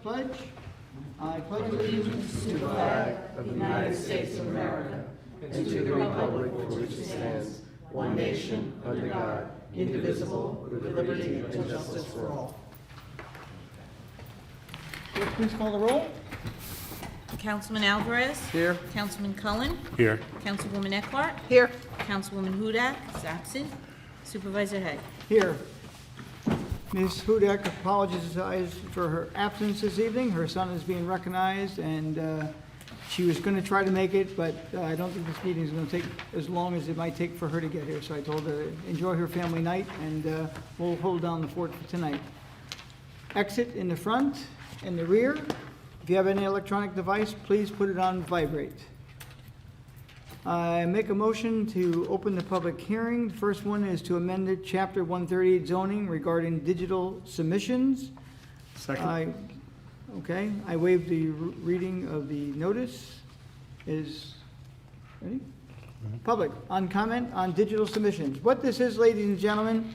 pledge. I pledge allegiance to the flag of the United States of America and to the republic for which it stands, one nation, under God, indivisible, with liberty and justice for all. Please call the roll. Councilman Alvarez. Here. Councilman Cullen. Here. Councilwoman Eckhart. Here. Councilwoman Hudak is absent. Supervisor Hay. Here. Ms. Hudak apologizes for her absence this evening. Her son is being recognized, and she was going to try to make it, but I don't think this meeting is going to take as long as it might take for her to get here. So I told her to enjoy her family night, and we'll hold down the fort for tonight. Exit in the front and the rear. If you have any electronic device, please put it on vibrate. I make a motion to open the public hearing. The first one is to amend the Chapter 138 zoning regarding digital submissions. Second. Okay, I waive the reading of the notice. Is, ready? Public, on comment on digital submissions. What this is, ladies and gentlemen,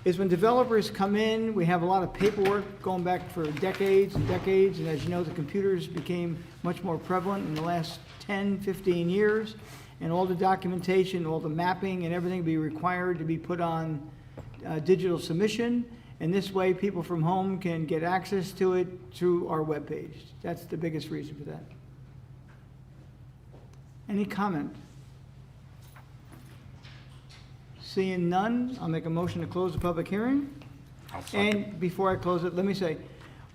is when developers come in, we have a lot of paperwork going back for decades and decades, and as you know, the computers became much more prevalent in the last 10, 15 years, and all the documentation, all the mapping and everything be required to be put on digital submission, and this way people from home can get access to it through our webpage. That's the biggest reason for that. Any comment? Seeing none, I'll make a motion to close the public hearing. And before I close it, let me say,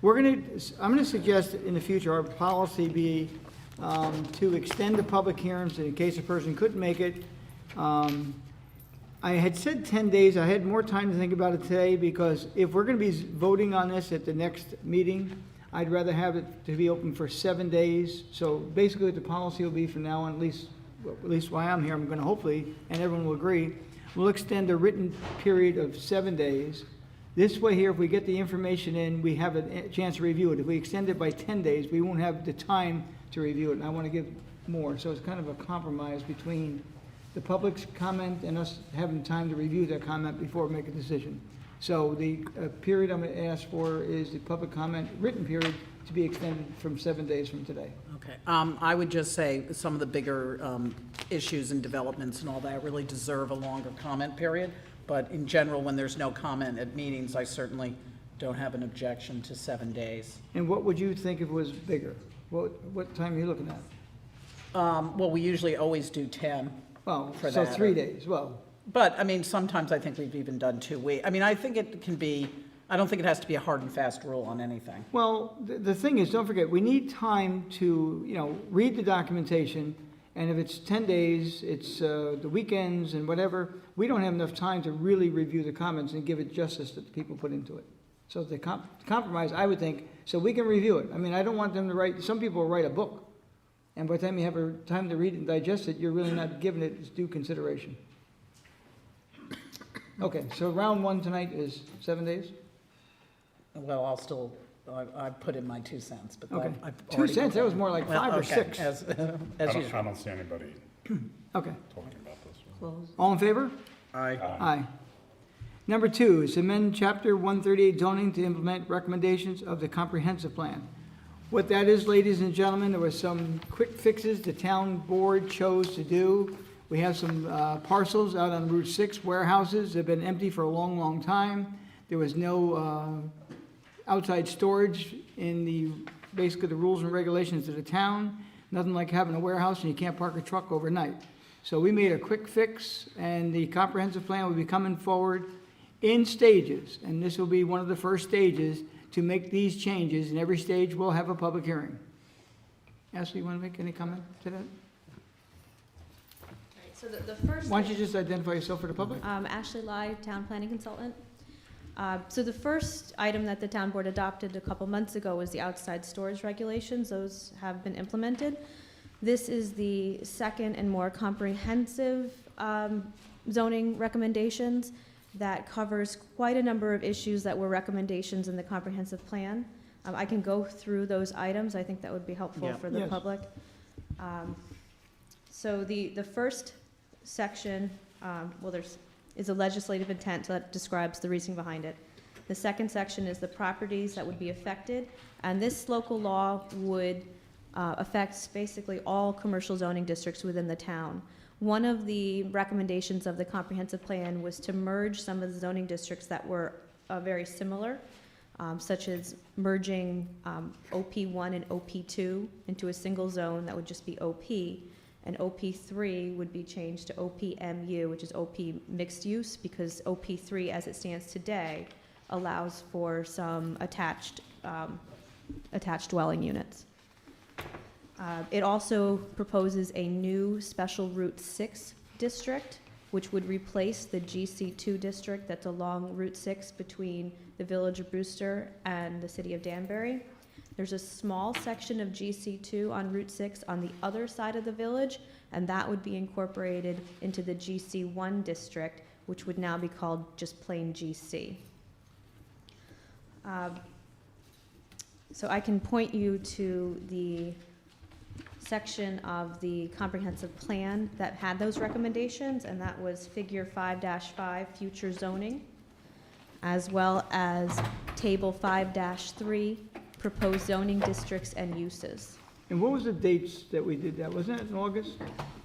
I'm gonna suggest that in the future, our policy be to extend the public hearings in case a person couldn't make it. I had said 10 days, I had more time to think about it today, because if we're gonna be voting on this at the next meeting, I'd rather have it to be open for 7 days. So basically what the policy will be from now on, at least while I'm here, I'm gonna hopefully, and everyone will agree, we'll extend the written period of 7 days. This way here, if we get the information in, we have a chance to review it. If we extend it by 10 days, we won't have the time to review it, and I want to give more. So it's kind of a compromise between the public's comment and us having time to review that comment before we make a decision. So the period I'm going to ask for is the public comment written period to be extended from 7 days from today. Okay, I would just say some of the bigger issues and developments and all that really deserve a longer comment period. But in general, when there's no comment at meetings, I certainly don't have an objection to 7 days. And what would you think if it was bigger? What time are you looking at? Well, we usually always do 10. Well, For so that, 3 or- days, well. But, I mean, sometimes I think we've even done 2 weeks. I mean, I think it can be, I don't think it has to be a hard and fast rule on anything. Well, the thing is, don't forget, we need time to, read the documentation, and if it's 10 days, it's the weekends and whatever, we don't have enough time to really review the comments and give it justice that the people put into it. So the compromise, I would think, so we can review it. I mean, I don't want them to write, some people will write a book, and by the time you have time to read it and digest it, you're really not giving it its due consideration. Okay, so round one tonight is 7 days? Well, I put in my 2 cents, but Okay. I've 2 already cents, put that was in. more like Well, 5 or okay, 6. As I usual. don't see anybody Okay, talking about this. Close. all in favor? Aye. Aye. Number 2 is amend Chapter 138 zoning to implement recommendations of the comprehensive plan. What that is, ladies and gentlemen, there were some quick fixes the town board chose to do. We have some parcels out on Route 6, warehouses, they've been empty for a long, long time. There was no outside storage in basically the rules and regulations of the town. Nothing like having a warehouse and you can't park a truck overnight. So we made a quick fix, and the comprehensive plan will be coming forward in stages, and this will be one of the first stages to make these changes, and every stage will have a public hearing. Ashley, you want to make any comment to that? So the first. Why don't you just identify yourself for the public? Ashley Lai, Town Planning Consultant. So the first item that the town board adopted a couple months ago was the outside storage regulations. Those have been implemented. This is the second and more comprehensive zoning recommendations that covers quite a number of issues that were recommendations in the comprehensive plan. I can go through those items. I think that would be helpful Yeah. for the Yes. public. So the first section, is a legislative intent that describes the reasoning behind it. The second section is the properties that would be affected, and this local law would affect basically all commercial zoning districts within the town. One of the recommendations of the comprehensive plan was to merge some of the zoning districts that were very similar, such as merging OP1 and OP2 into a single zone that would just be OP, and OP3 would be changed to OPMU, which is OP mixed use, because OP3, as it stands today, allows for some attached dwelling units. It also proposes a new special Route 6 district, which would replace the GC2 district that's along Route 6 between the village of Brewster and the city of Danbury. There's a small section of GC2 on Route 6 on the other side of the village, and that would be incorporated into the GC1 district, which would now be called just plain GC. So I can point you to the section of the comprehensive plan that had those recommendations, and that was figure 5-5, future zoning, as well as table 5-3, proposed zoning districts and uses. And what was the dates that we did that? Wasn't it in August?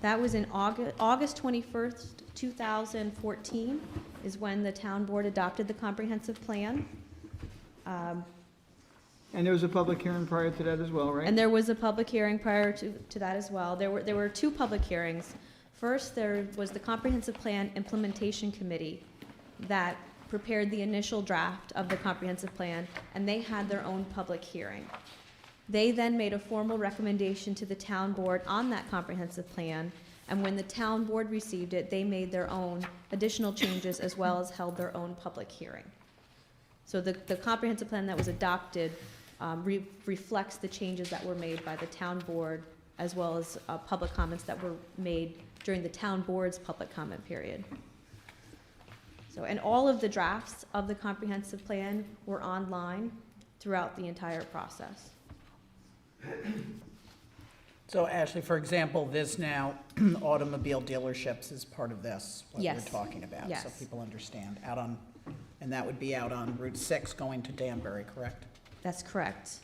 That was in August 21st, 2014 is when the town board adopted the comprehensive plan. And there was a public hearing prior to that as well, right? And there was a public hearing prior to that as well. There were two public hearings. First, there was the Comprehensive Plan Implementation Committee that prepared the initial draft of the comprehensive plan, and they had their own public hearing. They then made a formal recommendation to the town board on that comprehensive plan, and when the town board received it, they made their own additional changes as well as held their own public hearing. So the comprehensive plan that was adopted reflects the changes that were made by the town board, as well as public comments that were made during the town board's public comment period. So, and all of the drafts of the comprehensive plan were online throughout the entire process. So Ashley, for example, this now, automobile dealerships is part of this, what we're Yes. talking about. So Yes. people understand, and that would be out on Route 6 going to Danbury, correct? That's correct.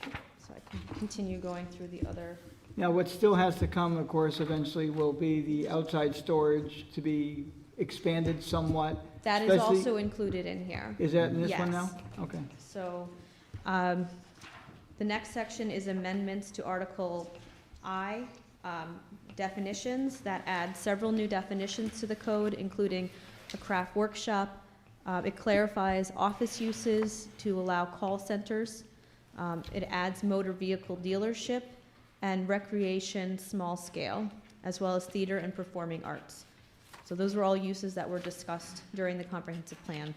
So I can continue going through the other. Now, what still has to come, of course, eventually will be the outside storage to be expanded somewhat. That is especially- also included in here. Is that in this one now? Yes. Okay. So, the next section is amendments to Article I, definitions, that add several new definitions to the code, including a craft workshop. It clarifies office uses to allow call centers. It adds motor vehicle dealership and recreation small scale, as well as theater and performing arts. So those were all uses that were discussed during the comprehensive plan.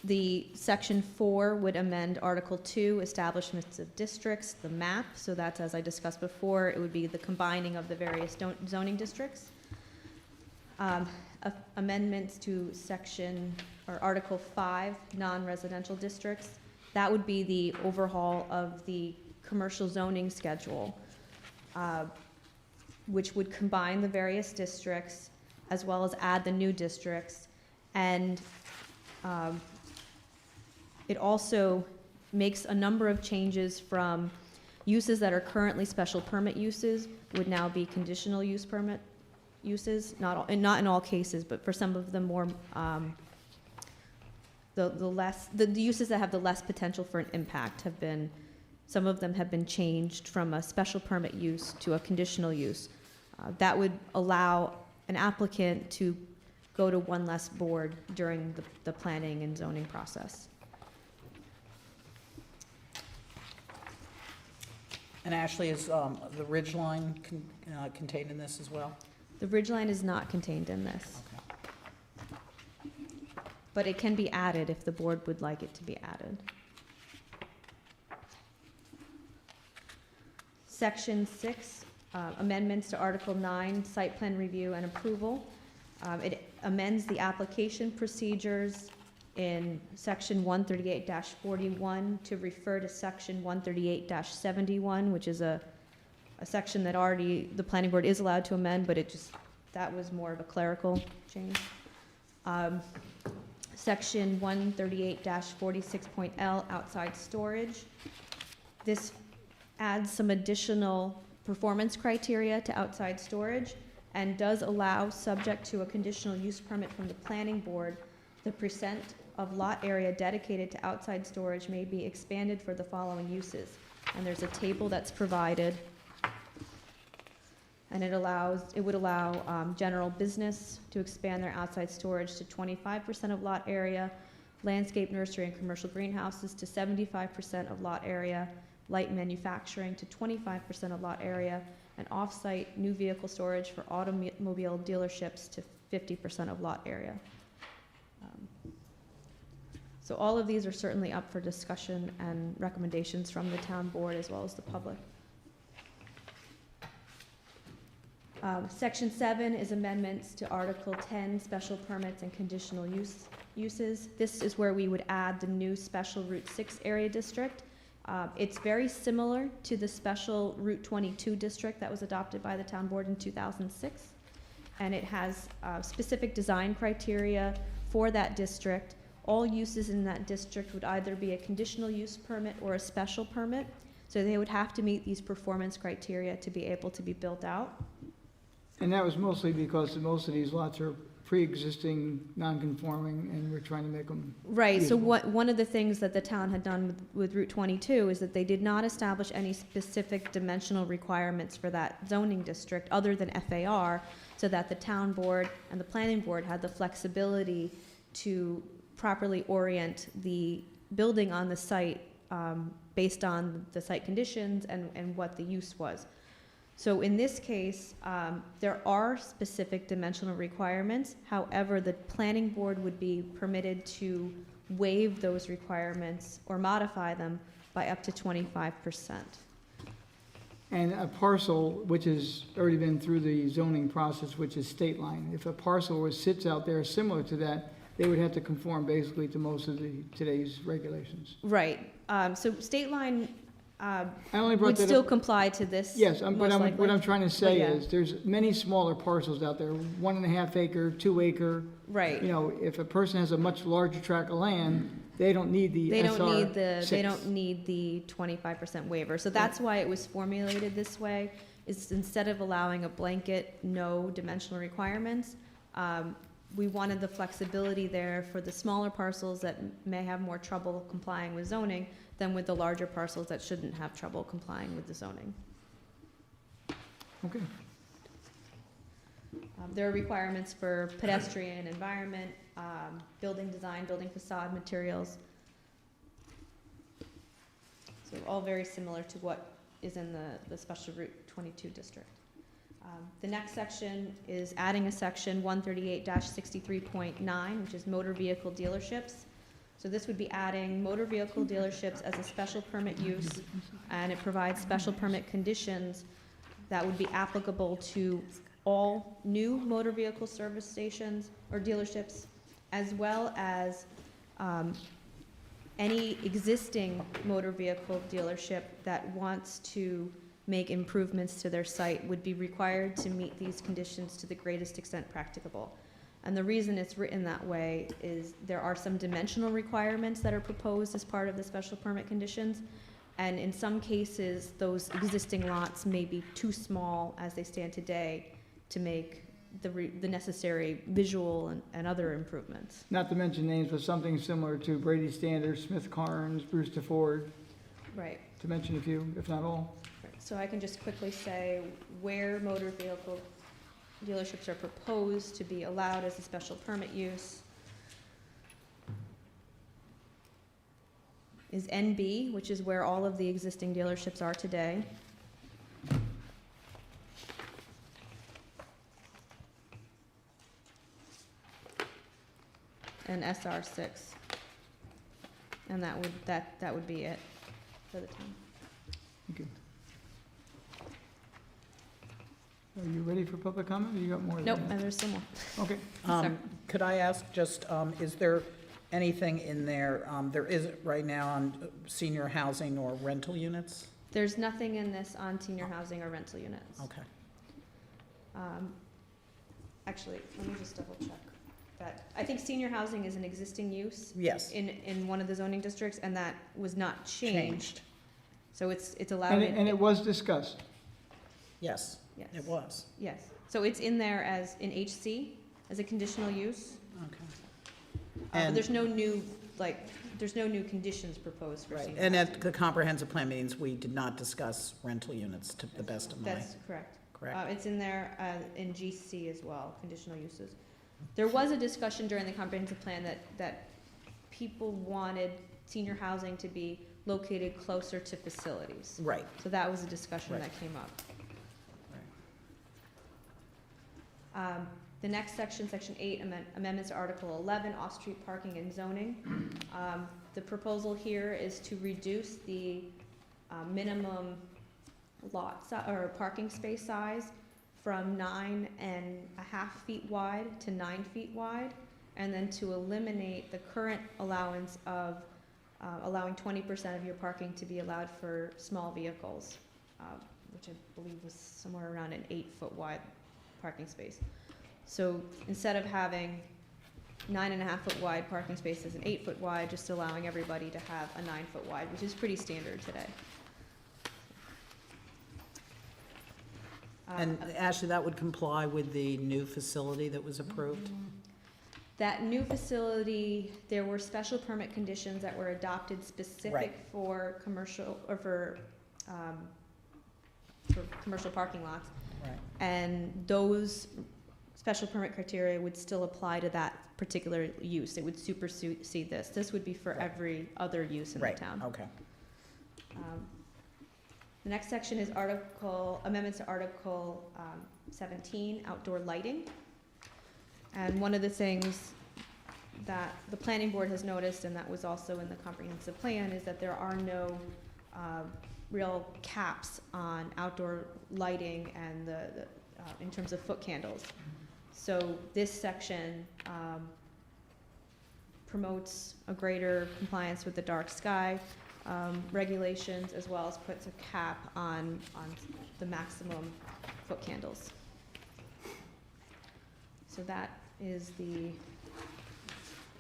The section 4 would amend Article 2, establishments of districts, the map. So that's, as I discussed before, it would be the combining of the various zoning districts. Amendments to section, or Article 5, non-residential districts. That would be the overhaul of the commercial zoning schedule, which would combine the various districts as well as add the new districts. And it also makes a number of changes from uses that are currently special permit uses would now be conditional use permit uses, not in all cases, but for some of the more, the uses that have the less potential for an impact have been, some of them have been changed from a special permit use to a conditional use. That would allow an applicant to go to one less board during the planning and zoning process. And Ashley, is the ridge line contained in this as well? The ridgeline is not contained in this, Okay. but it can be added if the board would like it to be added. Section 6, amendments to Article 9, site plan review and approval. It amends the application procedures in Section 138-41 to refer to Section 138-71, which is a section that already the planning board is allowed to amend, but that was more of a clerical change. Section 138-46.L, outside storage. This adds some additional performance criteria to outside storage and does allow, subject to a conditional use permit from the planning board, the percent of lot area dedicated to outside storage may be expanded for the following uses. And there's a table that's provided. And it would allow general business to expand their outside storage to 25% of lot area, landscape nursery and commercial greenhouses to 75% of lot area, light manufacturing to 25% of lot area, and off-site new vehicle storage for automobile dealerships to 50% of lot area. So all of these are certainly up for discussion and recommendations from the town board as well as the public. Section 7 is amendments to Article 10, special permits and conditional uses. This is where we would add the new special Route 6 area district. It's very similar to the special Route 22 district that was adopted by the town board in 2006. And it has specific design criteria for that district. All uses in that district would either be a conditional use permit or a special permit. So they would have to meet these performance criteria to be able to be built out. And that was mostly because most of these lots are pre-existing, non-conforming, and we're trying to make them. Right, so usable. one of the things that the town had done with Route 22 is that they did not establish any specific dimensional requirements for that zoning district other than FAR, so that the town board and the planning board had the flexibility to properly orient the building on the site based on the site conditions and what the use was. So in this case, there are specific dimensional requirements. However, the planning board would be permitted to waive those requirements or modify them by up to 25%. And a parcel, which has already been through the zoning process, which is state line, if a parcel sits out there similar to that, they would have to conform basically to most of today's regulations. Right, so state line I only brought would that still up. comply to this. Yes, most what likely. I'm trying to say yeah. is, there's many smaller parcels out there, 1.5 acre, 2 acre. Right. You know, if a person has a much larger tract of land, they don't need the They SR don't need they 6. don't need the 25% waiver. So that's why it was formulated this way, is instead of allowing a blanket, no dimensional requirements, we wanted the flexibility there for the smaller parcels that may have more trouble complying with zoning than with the larger parcels that shouldn't have trouble complying with the zoning. Okay. There are requirements for pedestrian environment, building design, building facade materials. So all very similar to what is in the special Route 22 district. The next section is adding a section 138-63.9, which is motor vehicle dealerships. So this would be adding motor vehicle dealerships as a special permit use, and it provides special permit conditions that would be applicable to all new motor vehicle service stations or dealerships, as well as any existing motor vehicle dealership that wants to make improvements to their site would be required to meet these conditions to the greatest extent practicable. And the reason it's written that way is there are some dimensional requirements that are proposed as part of the special permit conditions. And in some cases, those existing lots may be too small as they stand today to make the necessary visual and other improvements. Not to mention names, but something similar to Brady Standard, Smith Carnes, Brewster Ford, Right. to mention a few, if not all. So I can just quickly say where motor vehicle dealerships are proposed to be allowed as a special permit use is NB, which is where all of the existing dealerships are today. And SR6. And that would be it for the town. Thank you. Are you ready for public comment, or you got more than Nope, that? and there's some more. Okay. Sorry. Could I ask just, is there anything in there, there isn't right now on senior housing or rental units? There's nothing in this on senior housing or rental units. Okay. Actually, let me just double check. I think senior housing is an existing use Yes, in one of the zoning districts, and that was not changed. changed, So it's allowed. And it was discussed. yes, Yes. it was. Yes, so it's in there as in HC, as a conditional use. Okay. But And- there's no new, there's no new conditions proposed for Right, senior and housing. at the comprehensive plan meetings, we did not discuss rental units, to the best of my, That's correct. correct? It's in there in GC as well, conditional uses. There was a discussion during the comprehensive plan that people wanted senior housing to be located closer to facilities. Right, So that was a discussion Right. that came up. The next section, Section 8, amendments to Article 11, off-street parking and zoning. The proposal here is to reduce the minimum or parking space size from 9.5 feet wide to 9 feet wide, and then to eliminate the current allowance of allowing 20% of your parking to be allowed for small vehicles, which I believe was somewhere around an 8-foot wide parking space. So instead of having 9.5-foot wide parking spaces and 8-foot wide, just allowing everybody to have a 9-foot wide, which is pretty standard today. and Ashley, that would comply with the new facility that was approved? That new facility, there were special permit conditions that were adopted specific Right. for commercial, or for commercial parking lots. Right, And those special permit criteria would still apply to that particular use. It would supersede this. This would be for Right. every other use in the right, town. okay. The next section is amendments to Article 17, outdoor lighting. And one of the things that the planning board has noticed, and that was also in the comprehensive plan, is that there are no real caps on outdoor lighting and in terms of foot candles. So this section promotes a greater compliance with the dark sky regulations, as well as puts a cap on the maximum foot candles. So that is the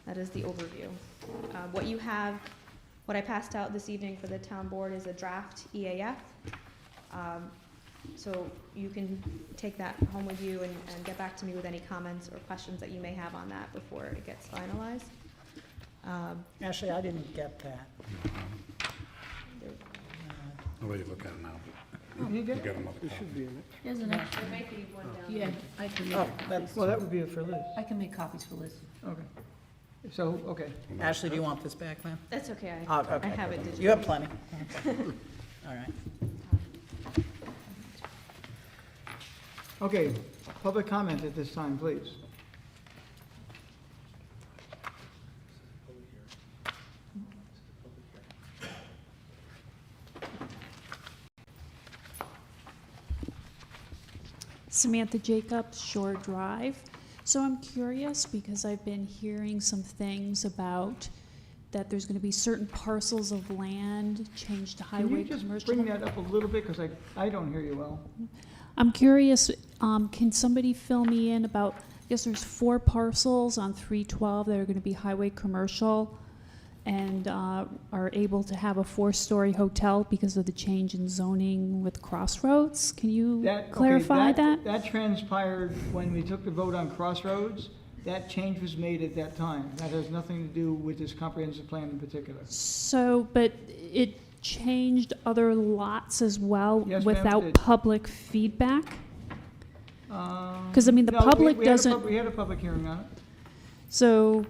overview. What I passed out this evening for the town board is a draft EAF. So you can take that home with you and get back to me with any comments or questions that you may have on that before it gets finalized. Ashley, I didn't get that. I'll let you look at it now. You You get- got another There copy. should be in it. There's an extra. There might be one down Yeah, there. I can Oh, make, that's, Well, that would be for Liz. I can make copies for Liz. Okay. So, okay. Ashley, do you want this back, ma'am? That's okay. Oh, I okay. have it digitally. You have plenty. All right. Okay, public comment at this time, please. Samantha Jacobs, Shore Drive. So I'm curious because I've been hearing some things about that there's going to be certain parcels of land changed to Can you highway just commercial. bring that up a little bit, because I don't hear you well. I'm curious, can somebody fill me in about, I guess there's 4 parcels on 312 that are going to be highway commercial and are able to have a 4-story hotel because of the change in zoning with Crossroads. Can you Okay, clarify that? That transpired when we took the vote on Crossroads. That change was made at that time. That has nothing to do with this comprehensive plan in particular. So, but it changed other lots as well Yes, ma'am, it without did. public feedback? Because, I mean, the No, public we had a doesn't, we had a public hearing on it. so,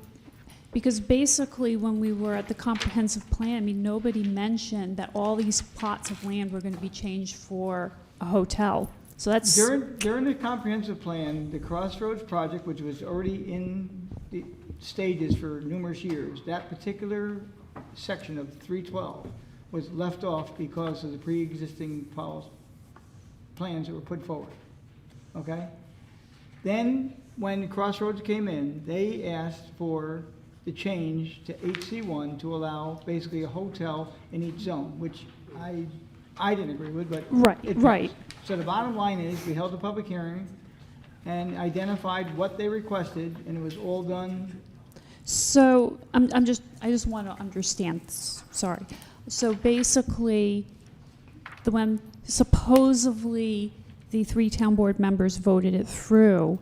because basically when we were at the comprehensive plan, I mean, nobody mentioned that all these plots of land were going to be changed for a hotel. So that's, During the comprehensive plan, the Crossroads project, which was already in the stages for numerous years, that particular section of 312 was left off because of the pre-existing plans that were put forward. Okay? Then, when Crossroads came in, they asked for the change to HC1 to allow basically a hotel in each zone, which I didn't agree with, but Right, it right. passed. So the bottom line is, we held a public hearing. and identified what they requested, and it was all done. So I just want to understand, sorry. So basically, when supposedly the 3 town board members voted it through,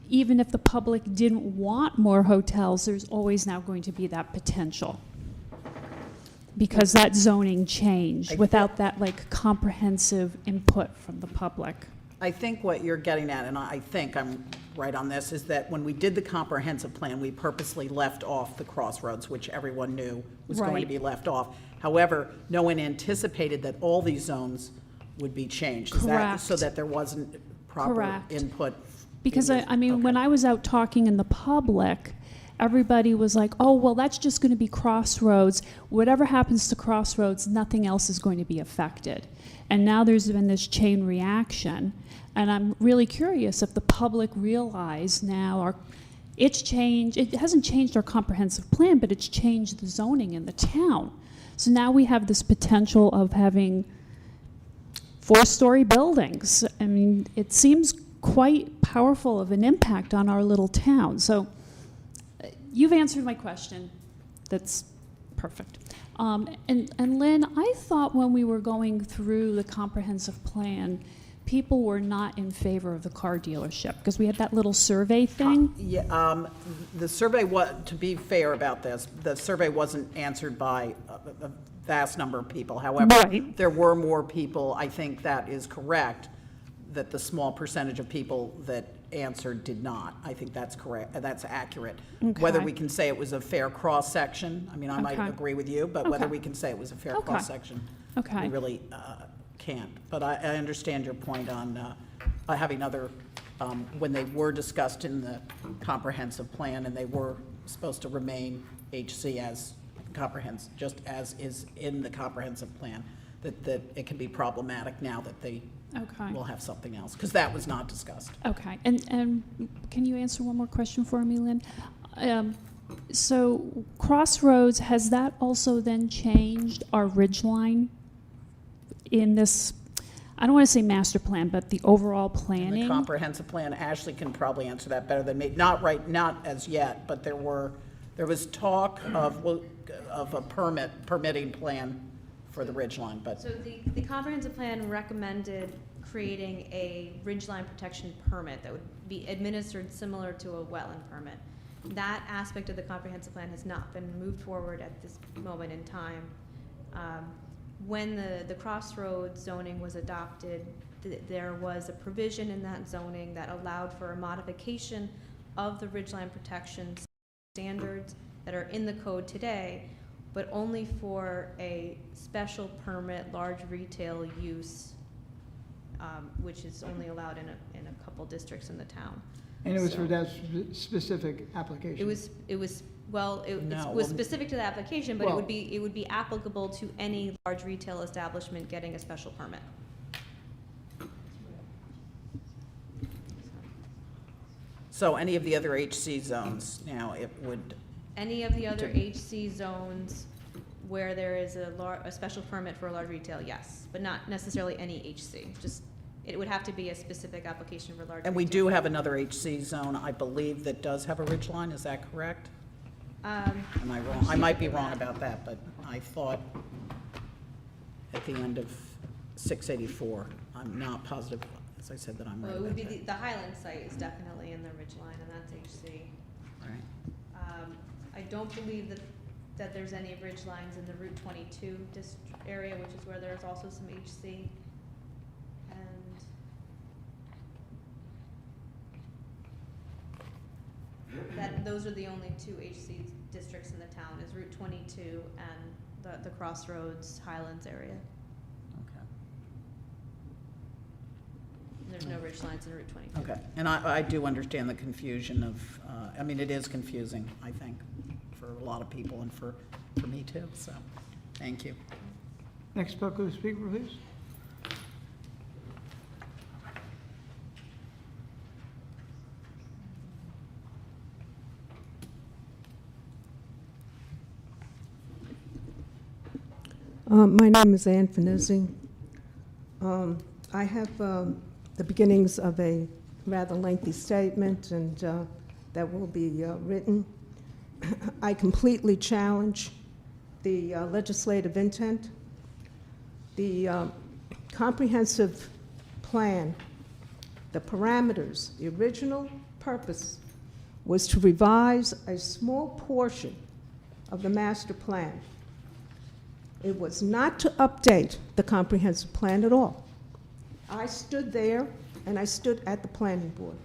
even if the public didn't want more hotels, there's always now going to be that potential. Because that zoning changed without that like comprehensive input from the public. I think what you're getting at, and I think I'm right on this, is that when we did the comprehensive plan, we purposely left off the crossroads, which everyone knew was going to Right. be left off. However, no one anticipated that all these zones would be changed. Is that so Correct. that there wasn't proper Correct. input? Because in the- I mean, okay. when I was out talking in the public, everybody was like, oh, well, that's just going to be Crossroads. Whatever happens to Crossroads, nothing else is going to be affected. And now there's been this chain reaction. And I'm really curious if the public realize now it's changed. It hasn't changed our comprehensive plan, but it's changed the zoning in the town. So now we have this potential of having 4-story buildings. I mean, it seems quite powerful of an impact on our little town. So you've answered my question. That's perfect. And Lynn, I thought when we were going through the comprehensive plan, people were not in favor of the car dealership because we had that little survey thing. Yeah, the survey, to be fair about this, the survey wasn't answered by a vast number of people. However, Right. there were more people, I think that is correct, that the small percentage of people that answered did not. I think that's correct, that's accurate. Whether Okay. we can say it was a fair cross-section, I mean, I might Okay. agree with you, but whether Okay. we can say it was a fair Okay. cross-section, Okay. we really can't. But I understand your point on having other, when they were discussed in the comprehensive plan and they were supposed to remain HC as comprehensive, just as is in the comprehensive plan, that it can be problematic now that they Okay. will have something else, because that was not discussed. Okay, and can you answer one more question for me, Lynn? So Crossroads, has that also then changed our ridgeline in this, I don't want to say master plan, but the overall In the planning? comprehensive plan, Ashley can probably answer that better than me. Not as yet, but there was talk of a permitting plan for the ridgeline, but. So the comprehensive plan recommended creating a ridgeline protection permit that would be administered similar to a wetland permit. That aspect of the comprehensive plan has not been moved forward at this moment in time. When the Crossroads zoning was adopted, there was a provision in that zoning that allowed for a modification of the ridgeline protection standards that are in the code today, but only for a special permit, large retail use, which is only allowed in a couple districts in the town. And it was So- for that specific application? It was No, was specific to the application, but Well- it would be applicable to any large retail establishment getting a special permit. So any of the other HC zones now, it would, Any of the other HC zones where there is a special permit for a large retail, yes, but not necessarily any HC. Just, it would have to be a specific application for large retail. and we do have another HC zone, I believe, that does have a ridgeline, is that correct? Am I wrong? I might be wrong about that, but I thought at the end of 684, I'm not positive, as I said, that I'm Well, right it would about be, that. the Highland site is definitely in the ridgeline, and that's HC. Right. I don't believe that there's any ridge lines in the Route 22 area, which is where there's also some HC. And those are the only two HC districts in the town, is Route 22 and the Crossroads Highlands area. Okay. There's no ridge lines in Route 22. Okay, and I do understand the confusion of, I mean, it is confusing, I think, for a lot of people and for me too, so, thank you. Next public speaker, please. My name is Ann Finizzi. I have the beginnings of a rather lengthy statement, and that will be written. I completely challenge the legislative intent. The comprehensive plan, the parameters, the original purpose was to revise a small portion of the master plan. It was not to update the comprehensive plan at all. I stood there and I stood at the planning board.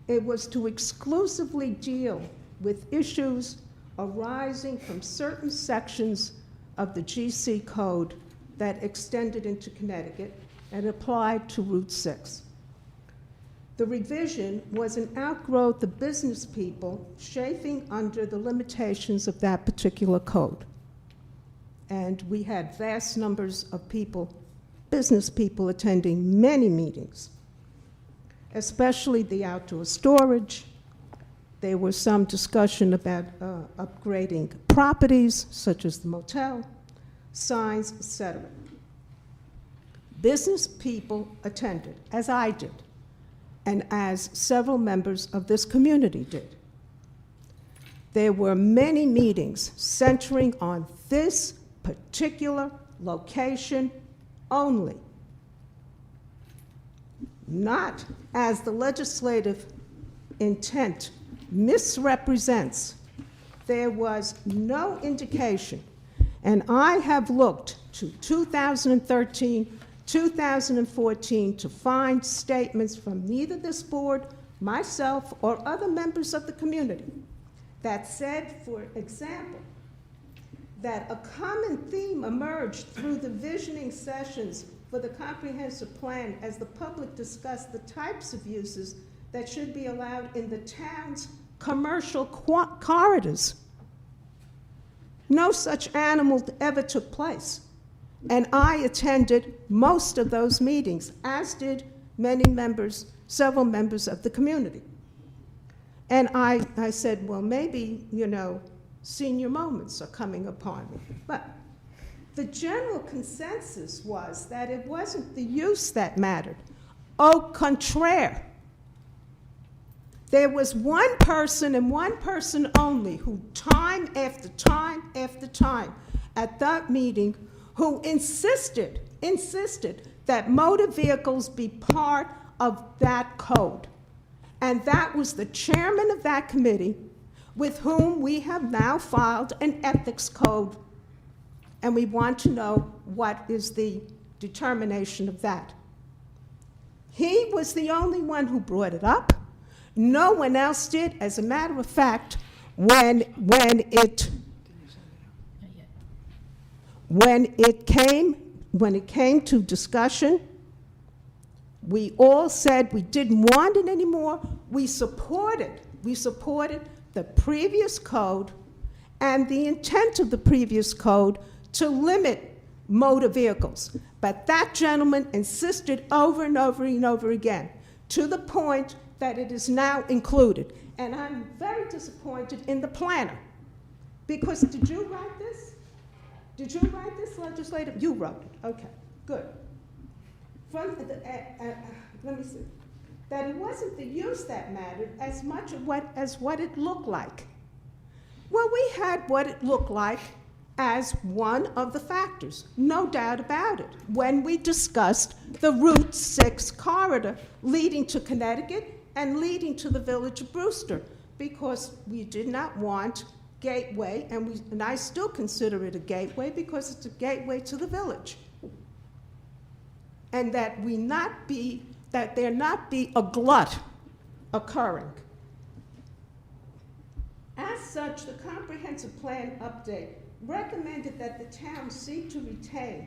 It was to exclusively deal with issues arising from certain sections of the GC code that extended into Connecticut and applied to Route 6. The revision was an outgrowth of business people chafing under the limitations of that particular code. And we had vast numbers of people, business people, attending many meetings, especially the outdoor storage. There was some discussion about upgrading properties, such as the motel, signs, etc. Business people attended, as I did, and as several members of this community did. There were many meetings centering on this particular location only, not as the legislative intent misrepresents. There was no indication, and I have looked to 2013, 2014 to find statements from neither this board, myself, or other members of the community that said, for example, that a common theme emerged through the visioning sessions for the comprehensive plan as the public discussed the types of uses that should be allowed in the town's commercial corridors. No such animal ever took place. And I attended most of those meetings, as did many members, several members of the community. And I said, well, maybe, senior moments are coming upon me. But the general consensus was that it wasn't the use that mattered. Au contraire. There was one person and one person only who time after time after time at that meeting who insisted that motor vehicles be part of that code. And that was the chairman of that committee, with whom we have now filed an ethics code. And we want to know what is the determination of that. He was the only one who brought it up. No one else did. As a matter of fact, when it came to discussion, we all said we didn't want it anymore. We supported the previous code and the intent of the previous code to limit motor vehicles. But that gentleman insisted over and over and over again, to the point that it is now included. And I'm very disappointed in the planner, because did you write this? Did you write this legislative? You wrote it. Okay, good. Let me see. That it wasn't the use that mattered as much as what it looked like. Well, we had what it looked like as one of the factors, no doubt about it, when we discussed the Route 6 corridor leading to Connecticut and leading to the village of Brewster, because we did not want gateway, and I still consider it a gateway because it's a gateway to the village. And that there not be a glut occurring. As such, the comprehensive plan update recommended that the town seek to retain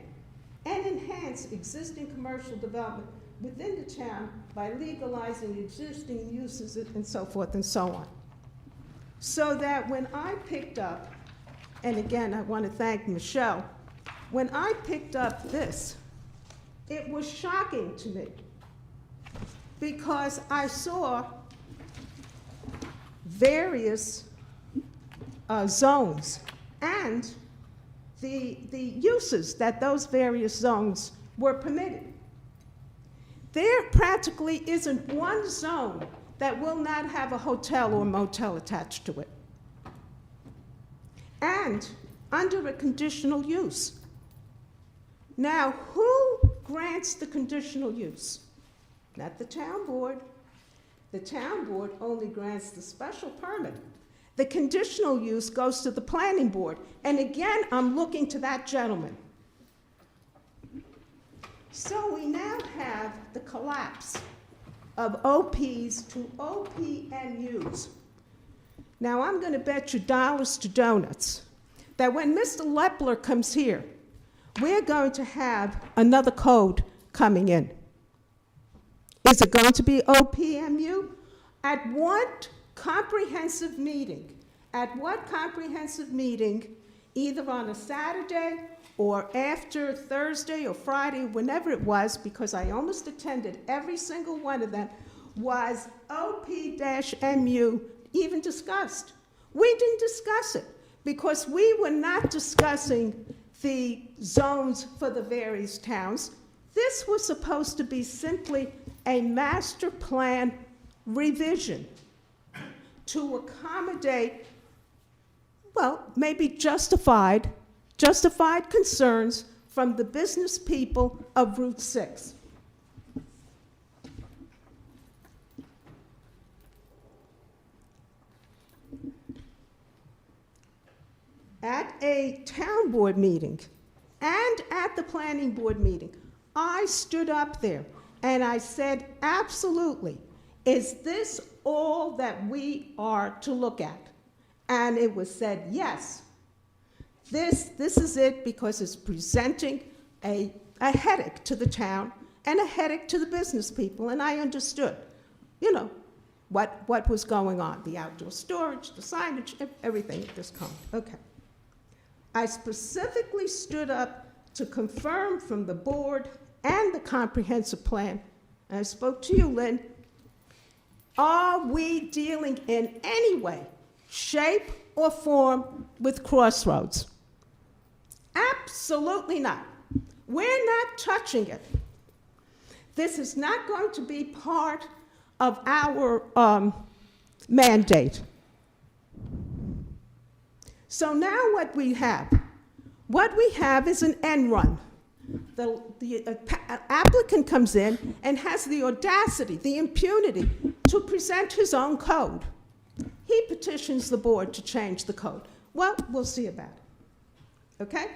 and enhance existing commercial development within the town by legalizing existing uses and so forth and so on. So that when I picked up, and again, I want to thank Michelle, when I picked up this, it was shocking to me, because I saw various zones and the uses that those various zones were permitted. There practically isn't one zone that will not have a hotel or motel attached to it. And under a conditional use. Now, who grants the conditional use? Not the town board. The town board only grants the special permit. The conditional use goes to the planning board. And again, I'm looking to that gentleman. So we now have the collapse of OPs to OPMUs. Now, I'm going to bet you dollars to donuts that when Mr. Lepler comes here, we're going to have another code coming in. Is it going to be OPMU? At what comprehensive meeting? At what comprehensive meeting, either on a Saturday or after Thursday or Friday, whenever it was, because I almost attended every single one of them, was OP-MU even discussed? We didn't discuss it because we were not discussing the zones for the various towns. This was supposed to be simply a master plan revision to accommodate, well, maybe justified concerns from the business people of Route 6. At a town board meeting and at the planning board meeting, I stood up there and I said, absolutely, is this all that we are to look at? And it was said, yes. This is it because it's presenting a headache to the town and a headache to the business people, and I understood, you know, what was going on, the outdoor storage, the signage, everything at this point. Okay. I specifically stood up to confirm from the board and the comprehensive plan, and I spoke to you, Lynn, are we dealing in any way, shape, or form with Crossroads? Absolutely not. We're not touching it. This is not going to be part of our mandate. So now what we have is an end run. The applicant comes in and has the audacity, the impunity to present his own code. He petitions the board to change the code. Well, we'll see about it. Okay?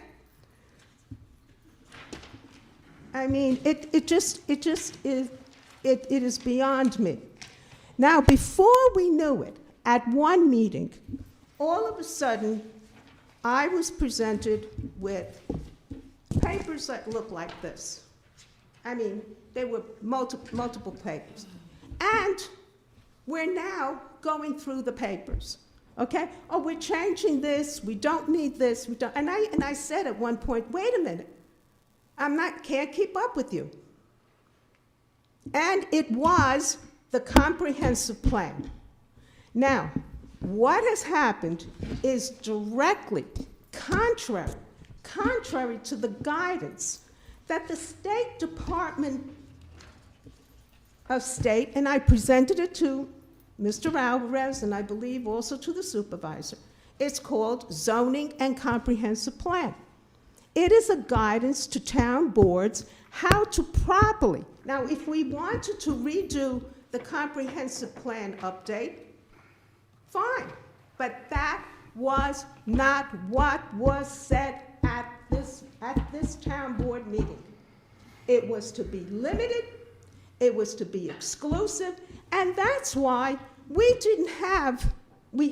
I mean, it is beyond me. Now, before we knew it, at one meeting, all of a sudden, I was presented with papers that looked like this. I mean, they were multiple papers. And we're now going through the papers, okay? Oh, we're changing this, we don't need this, we don't, and I said at one point, wait a minute, can't keep up with you. And it was the comprehensive plan. Now, what has happened is directly contrary to the guidance that the State Department of State, and I presented it to Mr. Alvarez, and I believe also to the supervisor. It's called Zoning and Comprehensive Plan. It is a guidance to town boards how to properly, now if we wanted to redo the comprehensive plan update, fine, but that was not what was said at this town board meeting. It was to be limited, it was to be exclusive, and that's why we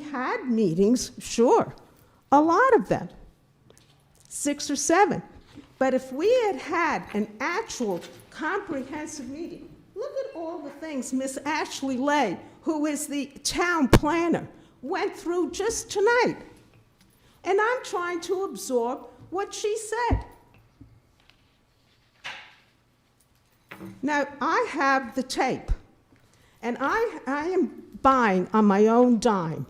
had meetings, sure, a lot of them, 6 or 7. But if we had had an actual comprehensive meeting, look at all the things Miss Ashley Lay, who is the town planner, went through just tonight. And I'm trying to absorb what she said. Now, I have the tape, and I am buying on my own dime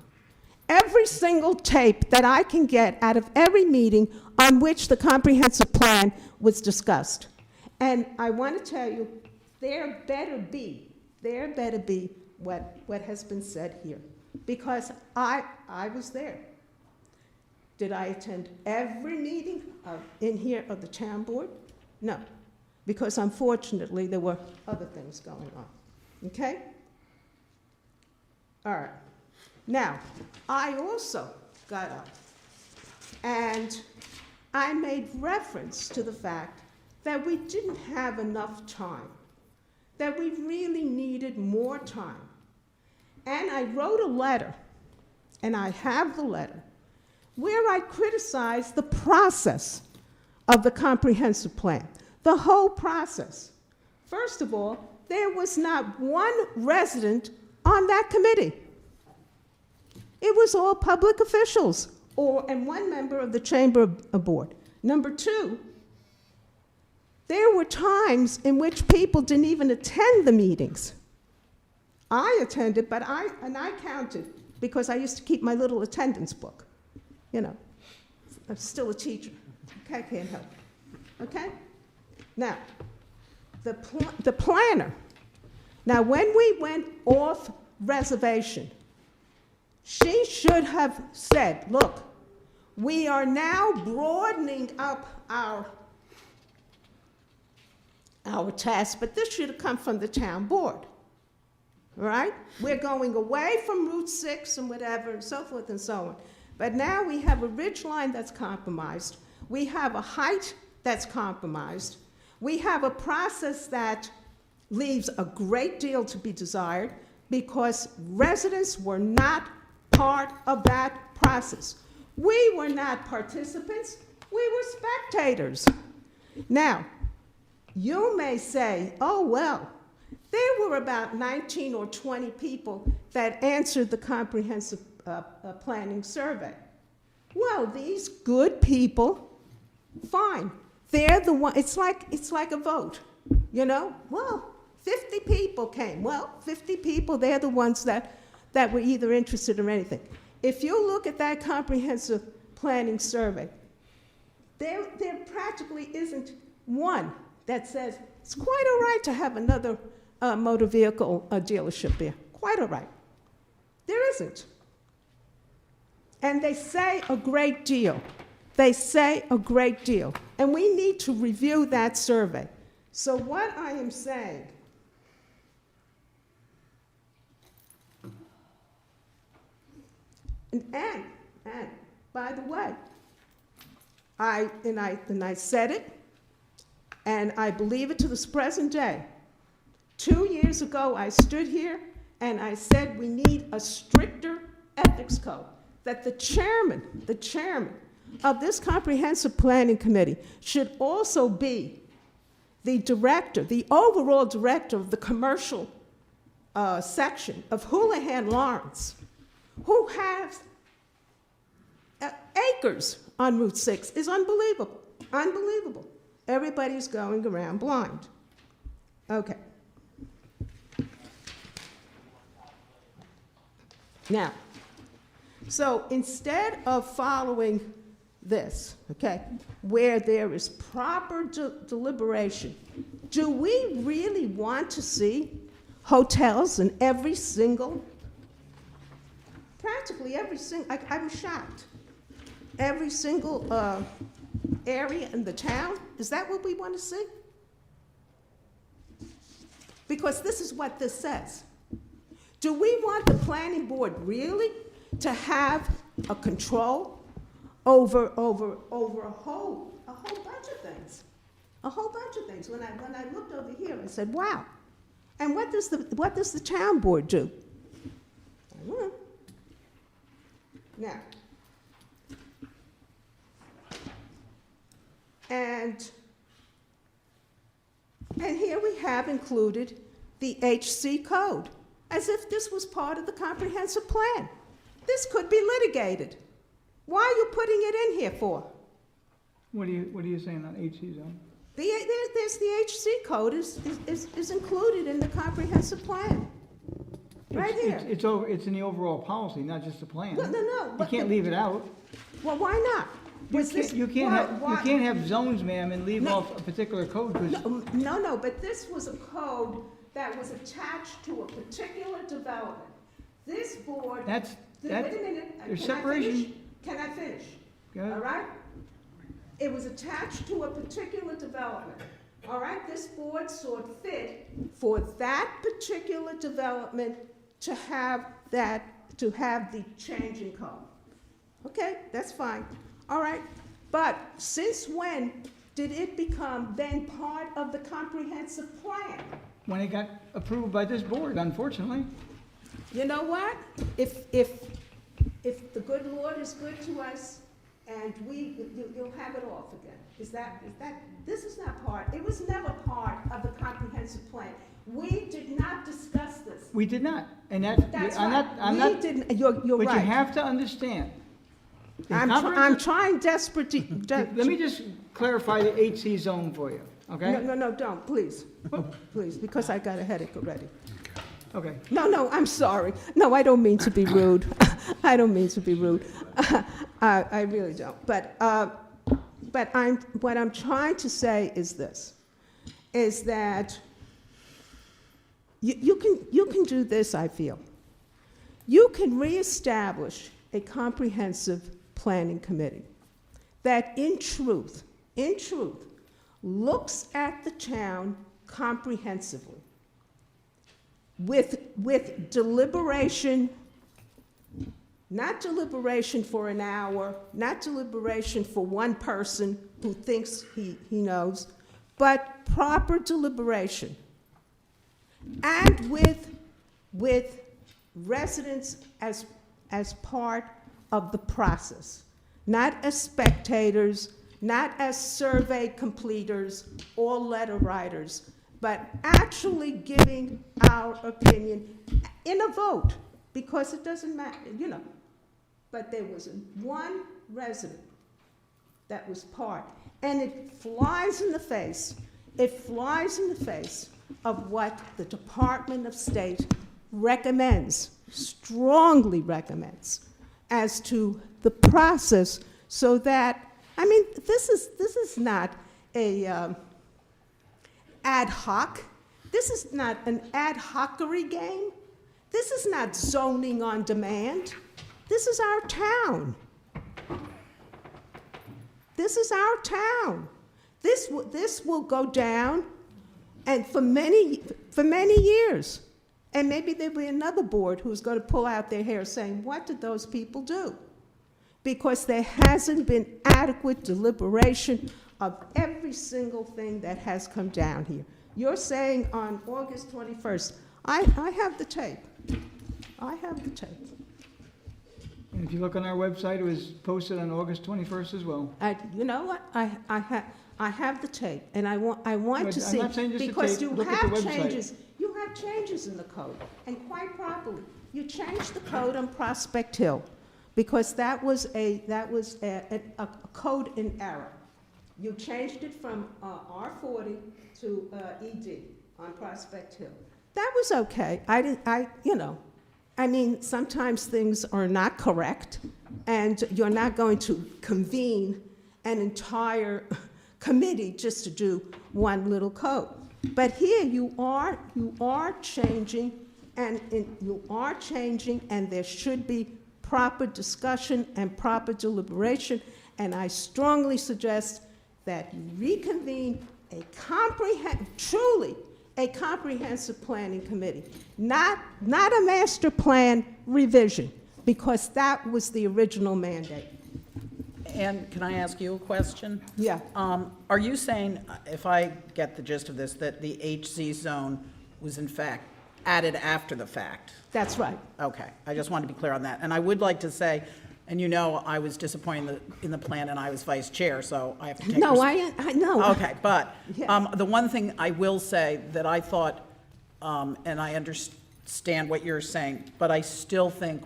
every single tape that I can get out of every meeting on which the comprehensive plan was discussed. And I want to tell you, there better be what has been said here. Because I was there. Did I attend every meeting in here of the town board? No, because unfortunately, there were other things going on, okay? All right. Now, I also got up and I made reference to the fact that we didn't have enough time, that we really needed more time. And I wrote a letter, and I have the letter, where I criticized the process of the comprehensive plan, the whole process. First of all, there was not one resident on that committee. It was all public officials, and one member of the Chamber Board. Number two, there were times in which people didn't even attend the meetings. I attended, but I counted because I used to keep my little attendance book. You know, I'm still a teacher. Okay, I can't help it. Okay? Now, the planner. Now, when we went off reservation, she should have said, look, we are now broadening up our task, but this should have come from the town board. All right? We're going away from Route 6 and whatever, and so forth and so on. But now we have a ridge line that's compromised. We have a height that's compromised. We have a process that leaves a great deal to be desired because residents were not part of that process. We were not participants. We were spectators. Now, you may say, oh, well, there were about 19 or 20 people that answered the comprehensive planning survey. Well, these good people, fine. They're the one, it's like a vote, you know? Well, 50 people came. Well, 50 people, they're the ones that were either interested or anything. If you look at that comprehensive planning survey, there practically isn't one that says, it's quite all right to have another motor vehicle dealership there. Quite all right. There isn't. And they say a great deal. They say a great deal. And we need to review that survey. So what I am saying, and by the way, I said it, and I believe it to this present day. 2 years ago, I stood here and I said we need a stricter ethics code, that the chairman of this comprehensive planning committee should also be the director, the overall director of the commercial section of Houlihan Lawrence, who has acres on Route 6. Is unbelievable, unbelievable. Everybody's going around blind. Okay. Now, so instead of following this, okay, where there is proper deliberation, do we really want to see hotels in every single, practically every single, I was shocked, every single area in the town? Is that what we want to see? Because this is what this says. Do we want the planning board really to have a control over a whole bunch of things? A whole bunch of things. When I looked over here, I said, wow. And what does the town board do? I don't know. Now, and here we have included the HC code, as if this was part of the comprehensive plan. This could be litigated. Why are you putting it in here for? What are you saying on HC zone? There's the HC code is included in the comprehensive plan. Right here. It's in the overall policy, not just the plan. Well, no. You can't leave it out. Well, why not? Was this? You can't have, why- you can't have zones, ma'am, and leave No. off a particular code, 'cause No, but this was a code that was attached to a particular development. This board. that's, Wait that's, a minute. there's Can I finish? separation. Can I finish? Go ahead. All right? It was attached to a particular development. All right? This board saw fit for that particular development to have the change in code. Okay, that's fine. All right? But since when did it become then part of the comprehensive plan? When it got approved by this board, unfortunately. You know what? If the good Lord is good to us, and you'll have it off again. This is not part, it was never part of the comprehensive plan. We did not discuss this. We did not, and that, That's I'm right. not, I'm We not, didn't, you're but you right. have to understand. the I'm comprehensive- trying desperate to. Let me just clarify the HC zone for you, okay? No, don't, please. Please, because I got a headache already. Okay. No, I'm sorry. No, I don't mean to be rude. I don't mean to be rude. I really don't. But what I'm trying to say is this, is that you can do this, I feel. You can reestablish a comprehensive planning committee that in truth, looks at the town comprehensively. With deliberation, not deliberation for an hour, not deliberation for one person who thinks he knows, but proper deliberation. And with residents as part of the process, not as spectators, not as survey completers or letter writers, but actually giving our opinion in a vote, because it doesn't matter, But there was one resident that was part, and it flies in the face of what the Department of State recommends, strongly recommends, as to the process, so that, this is not a ad hoc. This is not an ad hocery game. This is not zoning on demand. This is our town. This is our town. This will go down, and for many years. And maybe there'll be another board who's going to pull out their hair saying, what did those people do? Because there hasn't been adequate deliberation of every single thing that has come down here. You're saying on August 21st, I have the tape. I have the tape. And if you look on our website, it was posted on August 21st as well. You know what? I have the tape, and I want But to I'm see, not saying just the because tape. you Look at the have website. changes. You have changes in the code, and quite properly. You changed the code on Prospect Hill, because that was a code in error. You changed it from R40 to ED on Prospect Hill. That was okay. Sometimes things are not correct, and you're not going to convene an entire committee just to do one little code. But here you are changing, and there should be proper discussion and proper deliberation, and I strongly suggest that you reconvene truly a comprehensive planning committee, not a master plan revision, because that was the original mandate. And can I ask you a question? Yeah. Are you saying, if I get the gist of this, that the HZ zone was in fact added after the fact? That's right. Okay, I just wanted to be clear on that. And I would like to say, and I was disappointed in the plan, and I was vice chair, so I have to take. No, I know. Okay, but Yeah. the one thing I will say that I thought, and I understand what you're saying, but I still think,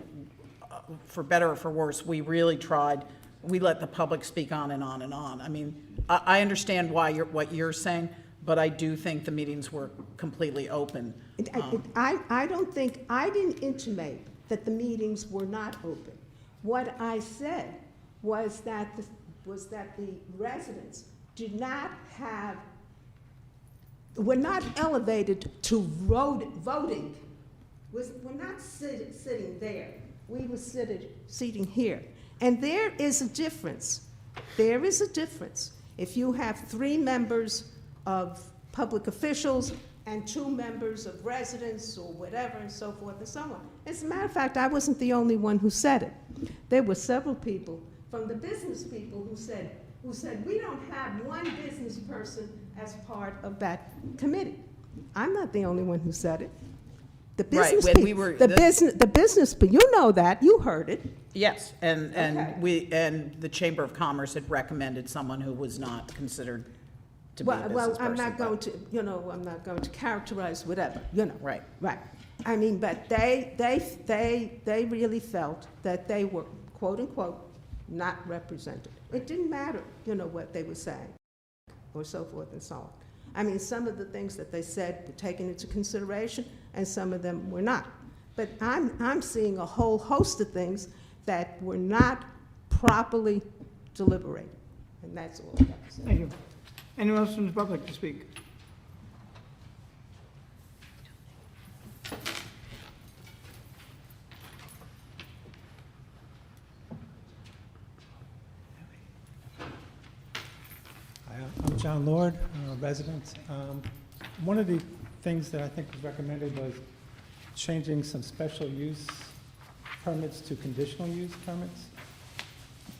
for better or for worse, we really tried. We let the public speak on and on and on. I understand what you're saying, but I do think the meetings were completely open. I didn't intimate that the meetings were not open. What I said was that was that the residents did not have, were not elevated to voting. We're not sitting there. We were seating here. And there is a difference. There is a difference. If you have 3 members of public officials and 2 members of residents or whatever and so forth and so on. As a matter of fact, I wasn't the only one who said it. There were several people from the business people who said, we don't have one business person as part of that committee. I'm not the only one who said it. The Right, business when we people, were- the business, but you know that, you heard it. Yes, and Okay. and the Chamber of Commerce had recommended someone who was not considered to be a business Well, person. I'm not but- going to, I'm not going to characterize whatever, Right. Right. I mean, but they really felt that they were, quote unquote, not represented. It didn't matter, what they were saying, or so forth and so on. I mean, some of the things that they said were taken into consideration, and some of them were not. But I'm seeing a whole host of things that were not properly deliberated, and that's all I have to say. Thank you. Anyone else from the public to speak? Hi, I'm John Lord, a resident. One of the things that I think was recommended was changing some special use permits to conditional use permits.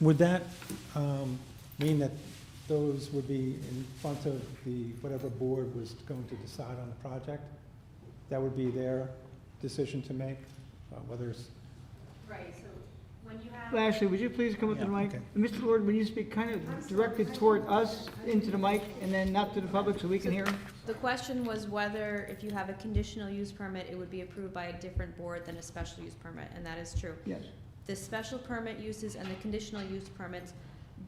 Would that mean that those would be in front of the, whatever board was going to decide on the project? That would be their decision to make, whether it's, Right, so when you have. Well, Ashley, would you please come up to the Yeah, mic? okay. Mr. Lord, when you speak, kind of directed toward us into the mic and then not to the public so we can hear him? The question was whether if you have a conditional use permit, it would be approved by a different board than a special use permit, and that is true. Yes. The special permit uses and the conditional use permits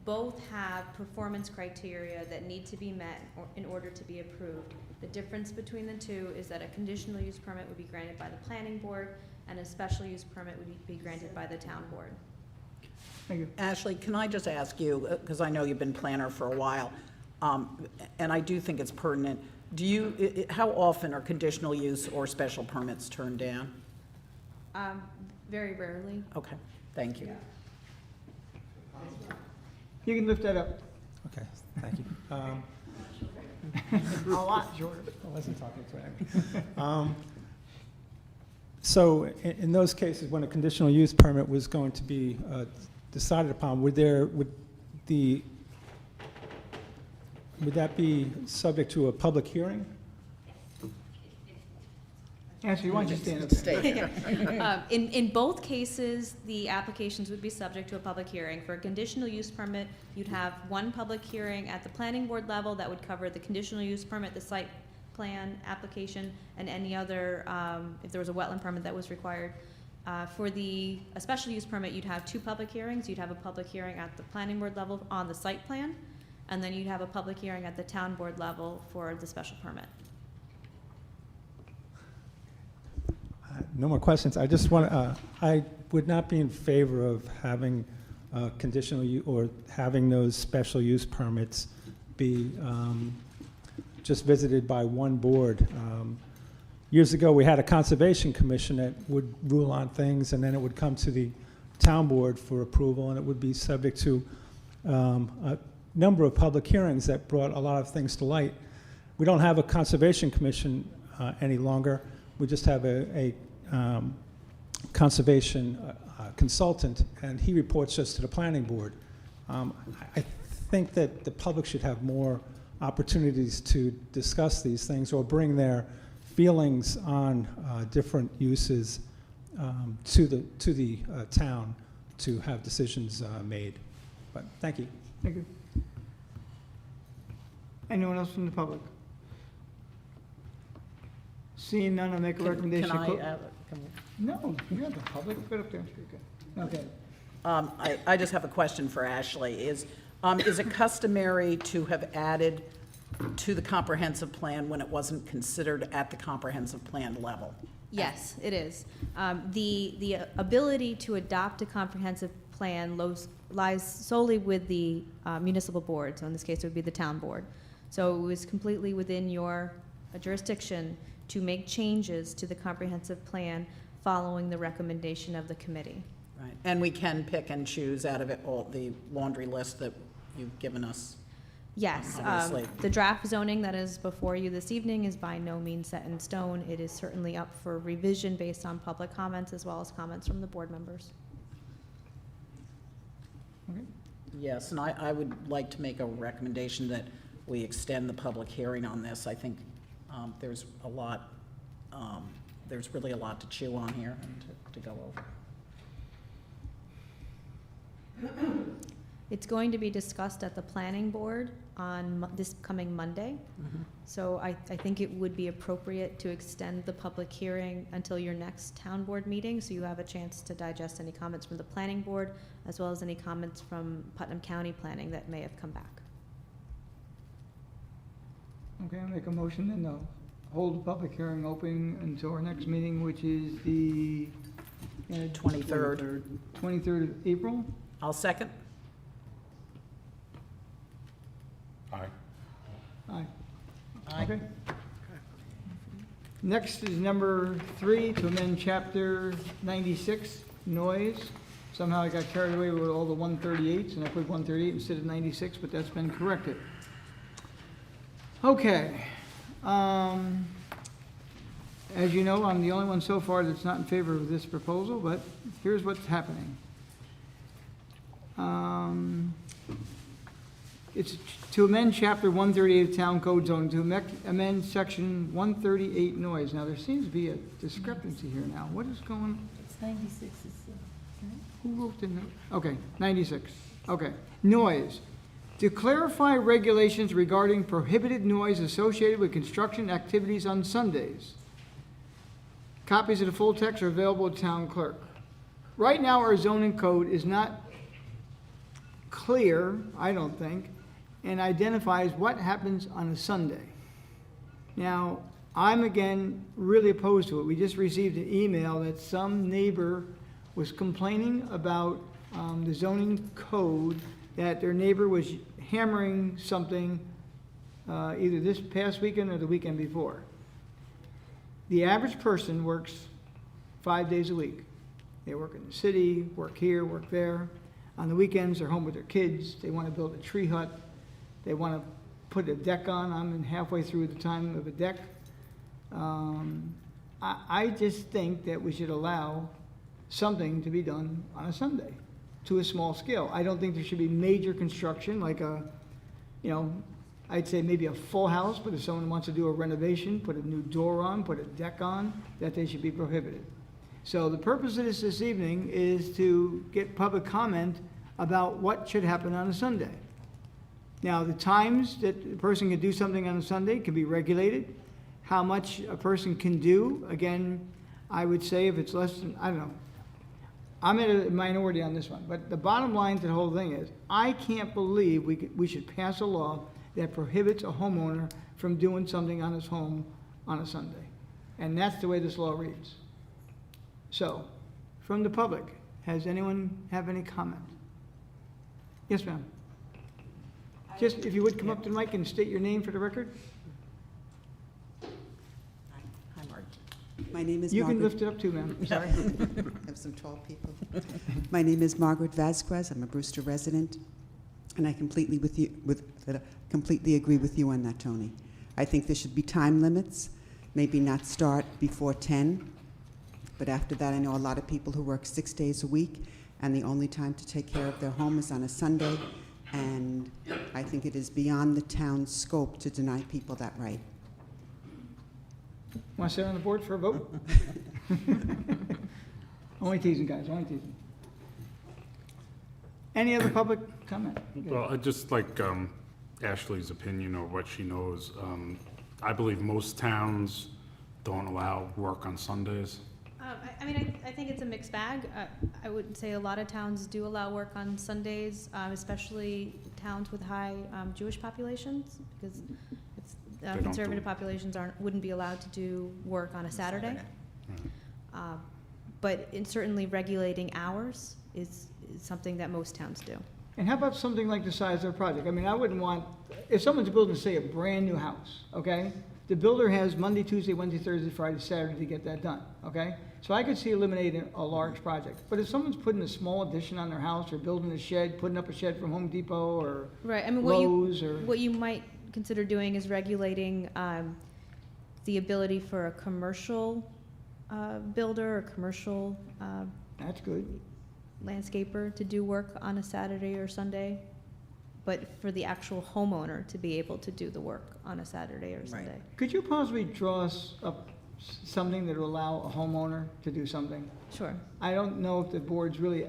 both have performance criteria that need to be met in order to be approved. The difference between the two is that a conditional use permit would be granted by the planning board and a special use permit would be granted by the town board. Thank you. Ashley, can I just ask you, because I know you've been planner for a while, and I do think it's pertinent, do you, how often are conditional use or special permits turned down? Very rarely. Okay, thank you. You can lift that up. okay, thank you. A lot shorter. I wasn't talking to Amy. So in those cases, when a conditional use permit was going to be decided upon, would that be subject to a public hearing? Ashley, why don't you stand up there? Stay. In both cases, the applications would be subject to a public hearing. For a conditional use permit, you'd have one public hearing at the planning board level that would cover the conditional use permit, the site plan application, and any other, if there was a wetland permit that was required. For a special use permit, you'd have 2 public hearings. You'd have a public hearing at the planning board level on the site plan, and then you'd have a public hearing at the town board level for the special permit. No more questions. I just want to, I would not be in favor of having conditional or having those special use permits be just visited by one board. Years ago, we had a conservation commission that would rule on things, and then it would come to the town board for approval, and it would be subject to a number of public hearings that brought a lot of things to light. We don't have a conservation commission any longer. We just have a conservation consultant, and he reports just to the planning board. I think that the public should have more opportunities to discuss these things or bring their feelings on different uses to the town to have decisions made. But thank you. Thank you. Anyone else from the public? Seeing none, I'll make a recommendation. Can I, to No, you're the public. Go up there and speak. Okay. I just have a question for Ashley. Is it customary to have added to the comprehensive plan when it wasn't considered at the comprehensive plan level? Yes, it is. The ability to adopt a comprehensive plan lies solely with the municipal board, so in this case, it would be the town board. So it was completely within your jurisdiction to make changes to the comprehensive plan following the recommendation of the committee. Right, and we can pick and choose out of it all the laundry list that you've given us. Yes, Obviously. the draft zoning that is before you this evening is by no means set in stone. It is certainly up for revision based on public comments as well as comments from the board members. Yes, and I would like to make a recommendation that we extend the public hearing on this. I think there's a lot, there's really a lot to chew on here and to go over. It's going to be discussed at the planning board on this coming Monday. So I think it would be appropriate to extend the public hearing until your next town board meeting, so you have a chance to digest any comments from the planning board, as well as any comments from Putnam County Planning that may have come back. Okay, I'll make a motion then to hold the public hearing open until our next meeting, which is the 23rd. 23rd of April. I'll second. Aye. Aye. Aye. Okay. Next is number 3, to amend chapter 96, noise. Somehow I got carried away with all the 138s, and I put 138 instead of 96, but that's been corrected. Okay. As you know, I'm the only one so far that's not in favor of this proposal, but here's what's happening. It's to amend chapter 138 of Town Code Zoning, to amend section 138 noise. Now, there seems to be a discrepancy here now. What is going on? It's 96, Who wrote the note? Okay, 96. Okay. Noise. To clarify regulations regarding prohibited noise associated with construction activities on Sundays. Copies of the full text are available at Town Clerk. Right now, our zoning code is not clear, I don't think, and identifies what happens on a Sunday. Now, I'm again really opposed to it. We just received an email that some neighbor was complaining about the zoning code, that their neighbor was hammering something either this past weekend or the weekend before. The average person works 5 days a week. They work in the city, work here, work there. On the weekends, they're home with their kids. They want to build a tree hut. They want to put a deck on. I'm halfway through the time of a deck. I just think that we should allow something to be done on a Sunday to a small scale. I don't think there should be major construction like I'd say maybe a full house, but if someone wants to do a renovation, put a new door on, put a deck on, that they should be prohibited. So the purpose of this evening is to get public comment about what should happen on a Sunday. Now, the times that a person can do something on a Sunday can be regulated. How much a person can do, again, I would say if it's less than, I don't know. I'm in a minority on this one, but the bottom line to the whole thing is, I can't believe we should pass a law that prohibits a homeowner from doing something on his home on a Sunday. And that's the way this law reads. So, from the public, has anyone have any comment? Yes, ma'am. Just, if you would come up to the mic and state your name for the record. Hi, Mark. My name is You can Margaret. lift it up too, ma'am. Sorry. I have some tall people. My name is Margaret Vasquez. I'm a Brewster resident, and I completely agree with you on that, Tony. I think there should be time limits, maybe not start before 10, but after that, I know a lot of people who work 6 days a week, and the only time to take care of their home is on a Sunday, and I think it is beyond the town's scope to deny people that right. Want to sit on the board for a vote? Only teasing, guys, only teasing. Any other public comment? Well, I'd just like Ashley's opinion or what she knows. I believe most towns don't allow work on Sundays. I think it's a mixed bag. I would say a lot of towns do allow work on Sundays, especially towns with high Jewish populations, because don't conservative do- populations wouldn't be allowed to do work on a Saturday. But certainly regulating hours is is something that most towns do. And how about something like the size of their project? I mean, I wouldn't want, if someone's building, say, a brand-new house, okay? The builder has Monday, Tuesday, Wednesday, Thursday, Friday, Saturday to get that done, okay? So I could see eliminating a large project. But if someone's putting a small addition on their house, or building a shed, putting up a shed from Home Depot, or Right, I mean, Lowe's, or, what you might consider doing is regulating the ability for a commercial builder or commercial that's good. landscaper to do work on a Saturday or Sunday, but for the actual homeowner to be able to do the work on a Saturday or Sunday. Could you possibly draw us up something that will allow a homeowner to do something? Sure. I don't know if the board's really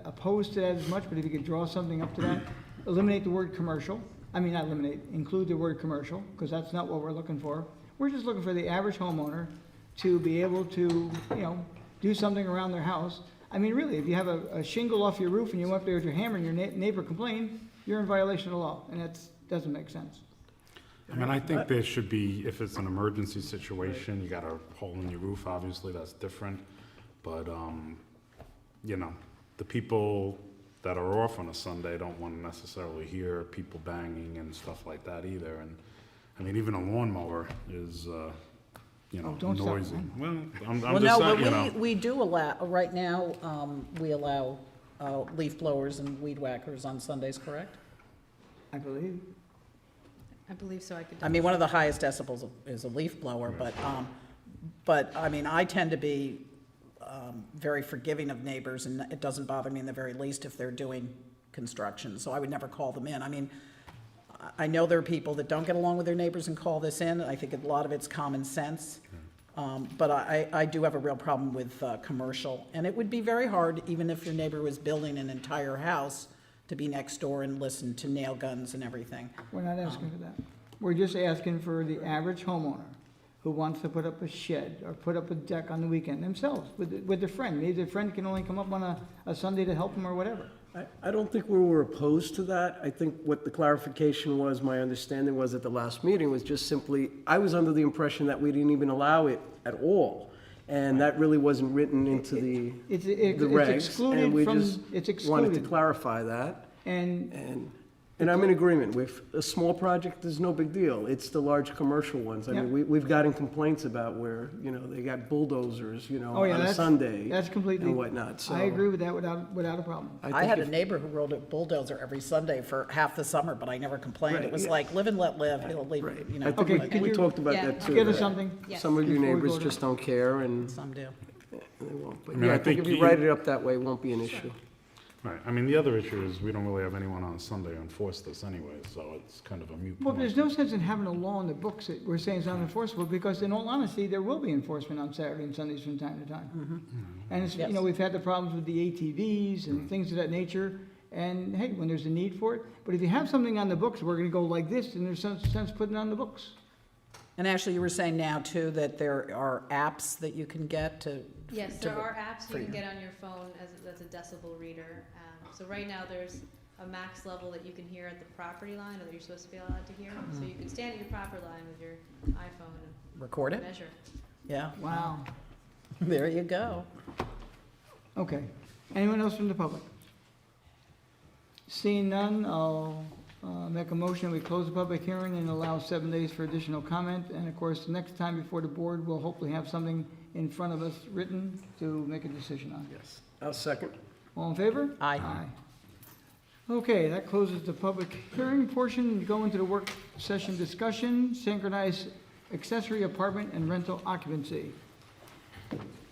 opposed to that as much, but if you could draw something up to that, eliminate the word commercial. I mean, not eliminate, include the word commercial, because that's not what we're looking for. We're just looking for the average homeowner to be able to, do something around their house. I mean, really, if you have a shingle off your roof and you went up there with your hammer and your neighbor complained, you're in violation of the law, and that doesn't make sense. I mean, I think there should be, if it's an emergency situation, you got a hole in your roof, obviously, that's different. But, the people that are off on a Sunday don't want to necessarily hear people banging and stuff like that either. And, I mean, even a lawnmower is, don't stop, noisy. man. Well, I'm Well, just no, saying, but we do allow, right now, we allow leaf blowers and weed whackers on Sundays, correct? I believe. I believe so, I could. I mean, one of the highest decibels is a leaf blower, but, I mean, I tend to be very forgiving of neighbors, and it doesn't bother me in the very least if they're doing construction, so I would never call them in. I mean, I know there are people that don't get along with their neighbors and call this in. I think a lot of it's common sense. But I do have a real problem with commercial. And it would be very hard, even if your neighbor was building an entire house, to be next door and listen to nail guns and everything. We're not asking for that. We're just asking for the average homeowner who wants to put up a shed or put up a deck on the weekend themselves with their friend. Maybe their friend can only come up on a Sunday to help them or whatever. I don't think we were opposed to that. I think what the clarification was, my understanding was at the last meeting, was just simply, I was under the impression that we didn't even allow it at all. And that really wasn't written into the regs. excluded and we from- just it's wanted to excluded. clarify that. And And I'm in agreement with, a small project is no big deal. It's the large commercial ones. I mean, we've gotten complaints about where, they got bulldozers, Oh, yeah, on a that's- Sunday. that's completely- And whatnot, so. I agree with that without a problem. I think had a if- neighbor who rode a bulldozer every Sunday for half the summer, but I never complained. Right, It was yeah. like, live and let live, he'll leave, Right. you know. I think Okay, could we you- talked about Yeah. that too. Get us that something? Yes. Some of your Before we neighbors vote just don't care and Some do. they won't. But I mean, yeah, I I think think if you you- write it up that way, it won't be an issue. right, I mean, the other issue is we don't really have anyone on Sunday to enforce this anyway, so it's kind of a moot Well, point. there's no sense in having a law in the books that we're saying is unenforceable, because in all honesty, there will be enforcement on Saturday and Sundays from time to time. And it's, Yes. we've had the problems with the ATVs and things of that nature, and hey, when there's a need for it, but if you have something on the books, we're gonna go like this, then there's some sense putting it on the books. And Ashley, you were saying now too that there are apps that you can get to. Yes, to- there are apps for you can your- get on your phone that's a decibel reader. So right now, there's a max level that you can hear at the property line, or that you're supposed to be allowed to hear. So you can stand at your property line with your iPhone Record and it? measure. Yeah. Wow. There you go. Okay. Anyone else from the public? Seeing none, I'll make a motion, we close the public hearing and allow 7 days for additional comment. And of course, the next time before the board, we'll hopefully have something in front of us written to make a decision on. Yes. I'll second. All in favor? Aye. Okay, that closes the public hearing portion. Go into the work session discussion, synchronized accessory apartment and rental occupancy.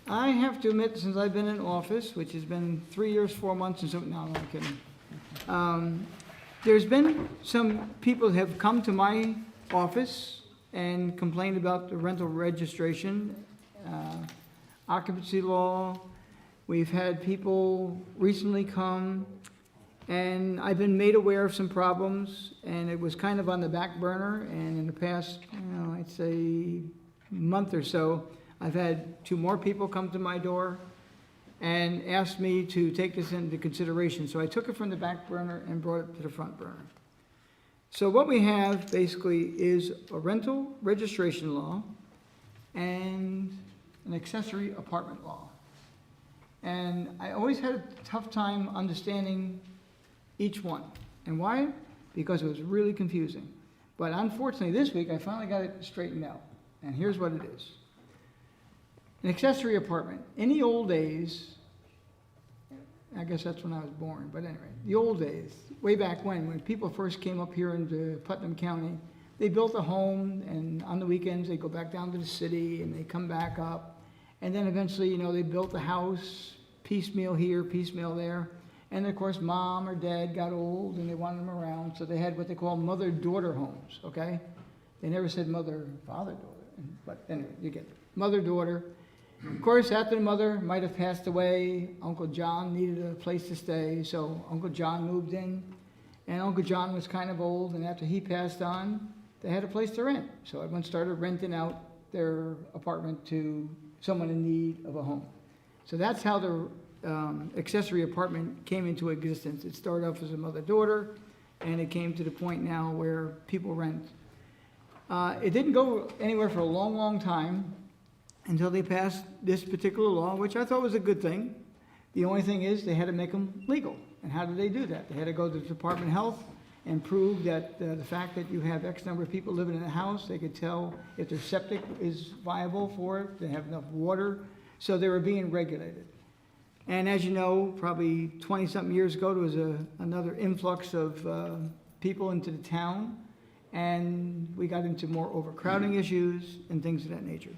I have to admit, since I've been in office, which has been 3 years, 4 months, and so, no, I'm not kidding. There's been some people have come to my office and complained about the rental registration, occupancy law. We've had people recently come, and I've been made aware of some problems, and it was kind of on the back burner, and in the past, I'd say month or so, I've had 2 more people come to my door and asked me to take this into consideration. So I took it from the back burner and brought it to the front burner. So what we have basically is a rental registration law and an accessory apartment law. And I always had a tough time understanding each one. And why? Because it was really confusing. But unfortunately, this week, I finally got it straightened out. And here's what it is. An accessory apartment. In the old days, I guess that's when I was born, but anyway, the old days, way back when people first came up here into Putnam County, they built a home, and on the weekends, they go back down to the city, and they come back up. And then eventually, you know, they built a house, piecemeal here, piecemeal there. And of course, mom or dad got old, and they wanted them around, so they had what they call mother-daughter homes, okay? They never said mother-father-daughter, but anyway, you get it. Mother-daughter. Of course, after the mother might have passed away, Uncle John needed a place to stay, so Uncle John moved in. And Uncle John was kind of old, and after he passed on, they had a place to rent. So everyone started renting out their apartment to someone in need of a home. So that's how the accessory apartment came into existence. It started off as a mother-daughter, and it came to the point now where people rent. It didn't go anywhere for a long, long time until they passed this particular law, which I thought was a good thing. The only thing is they had to make them legal. And how did they do that? They had to go to the Department of Health and prove that the fact that you have X number of people living in a house, they could tell if their septic is viable for it, they have enough water. So they were being regulated. And as you know, probably 20-something years ago, there was another influx of people into the town, and we got into more overcrowding issues and things of that nature.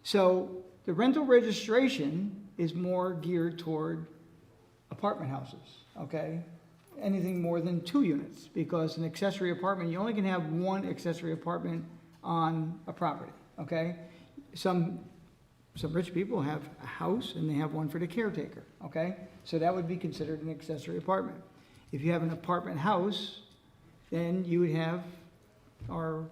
So the rental registration is more geared toward apartment houses, okay? Anything more than 2 units, because an accessory apartment, you only can have one accessory apartment on a property, okay? Some rich people have a house and they have one for the caretaker, okay? So that would be considered an accessory apartment. If you have an apartment house, then you would have our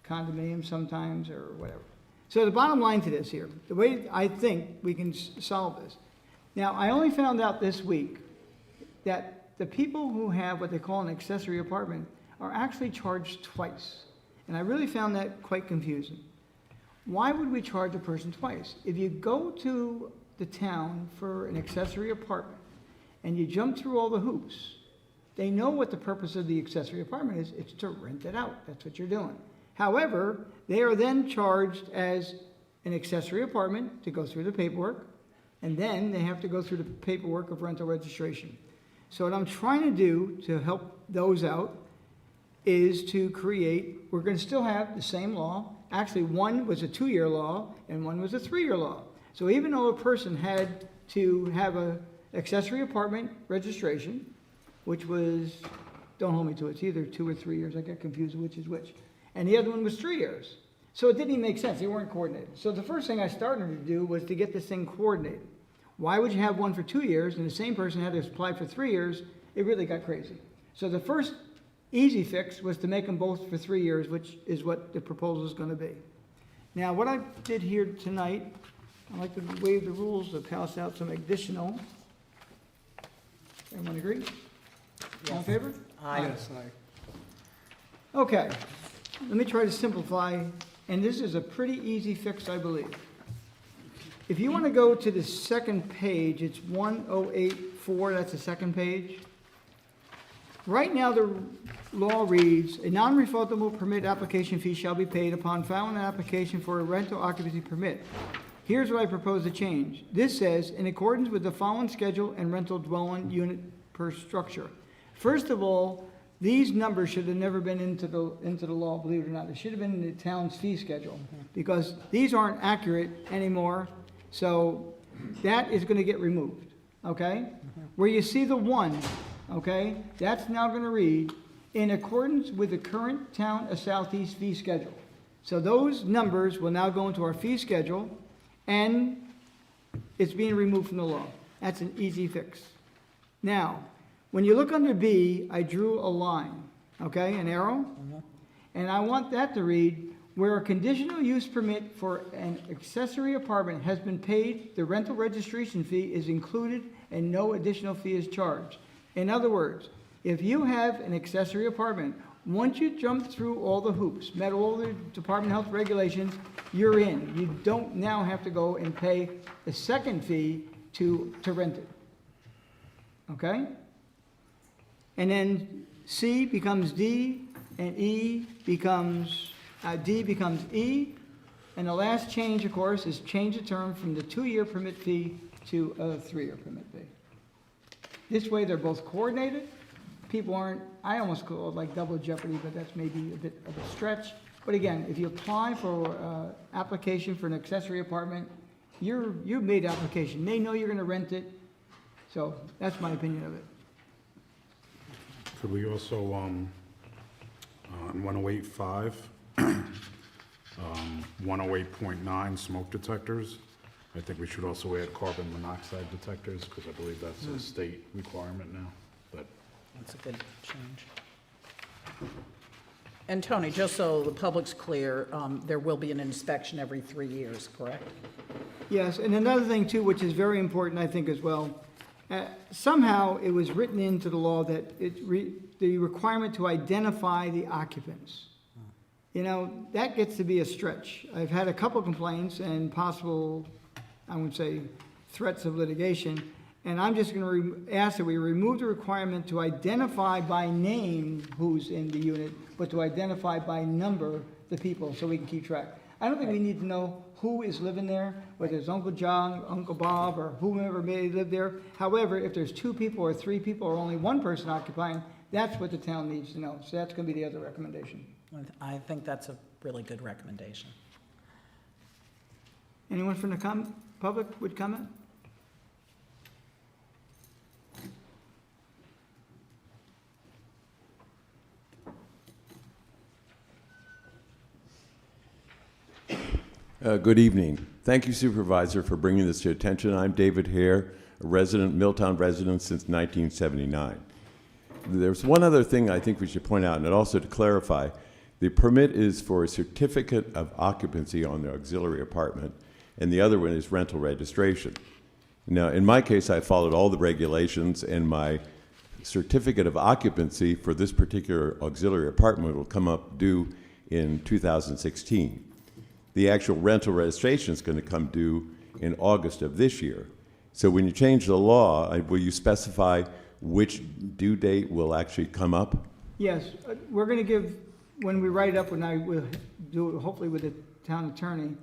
condominium sometimes or whatever. So the bottom line to this here, the way I think we can solve this. Now, I only found out this week that the people who have what they call an accessory apartment are actually charged twice. And I really found that quite confusing. Why would we charge a person twice? If you go to the town for an accessory apartment and you jump through all the hoops, they know what the purpose of the accessory apartment is. It's to rent it out. That's what you're doing. However, they are then charged as an accessory apartment to go through the paperwork, and then they have to go through the paperwork of rental registration. So what I'm trying to do to help those out is to create, we're going to still have the same law. Actually, one was a 2-year law and one was a 3-year law. So even though a person had to have an accessory apartment registration, which was, don't hold me to it, it's either 2 or 3 years, I get confused which is which. And the other one was 3 years. So it didn't even make sense, they weren't coordinated. So the first thing I started to do was to get this thing coordinated. Why would you have one for 2 years and the same person had to apply for 3 years? It really got crazy. So the first easy fix was to make them both for 3 years, which is what the proposal is going to be. Now, what I did here tonight, I'd like to waive the rules to pass out some additional. Everyone agree? All in favor? Aye. Yes, Okay, let me try to simplify, and this is a pretty easy fix, I believe. If you want to go to the second page, it's 1084, that's the second page. Right now, the law reads, a non-refundable permit application fee shall be paid upon filing an application for a rental occupancy permit. Here's what I propose to change. This says, in accordance with the following schedule and rental dwelling unit per structure. First of all, these numbers should have never been into the law, believe it or not. They should have been in the town's fee schedule, because these aren't accurate anymore. So that is going to get removed, okay? Where you see the 1, okay, that's now going to read, in accordance with the current Town of Southeast fee schedule. So those numbers will now go into our fee schedule, and it's being removed from the law. That's an easy fix. Now, when you look under B, I drew a line, okay, an arrow, and I want that to read, where a conditional use permit for an accessory apartment has been paid, the rental registration fee is included and no additional fee is charged. In other words, if you have an accessory apartment, once you jump through all the hoops, met all the Department of Health regulations, you're in. You don't now have to go and pay the second fee to rent it. Okay? And then C becomes D, and D becomes E. And the last change, of course, is change the term from the 2-year permit fee to a 3-year permit fee. This way, they're both coordinated. People aren't, I almost call it like double jeopardy, but that's maybe a bit of a stretch. But again, if you apply for application for an accessory apartment, you've made application. They know you're gonna rent it. So that's my opinion of it. Could we also, on 108.5, 108.9 smoke detectors, I think we should also add carbon monoxide detectors, because I believe that's a state requirement now, but That's a good change. And Tony, just so the public's clear, there will be an inspection every 3 years, correct? Yes, and another thing too, which is very important, I think, as well, somehow it was written into the law that the requirement to identify the occupants. You know, that gets to be a stretch. I've had a couple complaints and possible, I would say, threats of litigation, and I'm just gonna ask that we remove the requirement to identify by name who's in the unit, but to identify by number the people, so we can keep track. I don't think we need to know who is living there, whether it's Uncle John, Uncle Bob, or whomever may live there. However, if there's 2 people or 3 people or only 1 person occupying, that's what the town needs to know. So that's gonna be the other recommendation. I think that's a really good recommendation. Anyone from the public would comment? Good evening. Thank you, Supervisor, for bringing this to attention. I'm David Hare, a resident, Milltown resident since 1979. There's one other thing I think we should point out, and also to clarify. The permit is for a certificate of occupancy on the auxiliary apartment, and the other one is rental registration. Now, in my case, I followed all the regulations, and my certificate of occupancy for this particular auxiliary apartment will come up due in 2016. The actual rental registration is going to come due in August of this year. So when you change the law, will you specify which due date will actually come up? Yes, we're gonna give, when we write it up, when I will do it hopefully with the town attorney,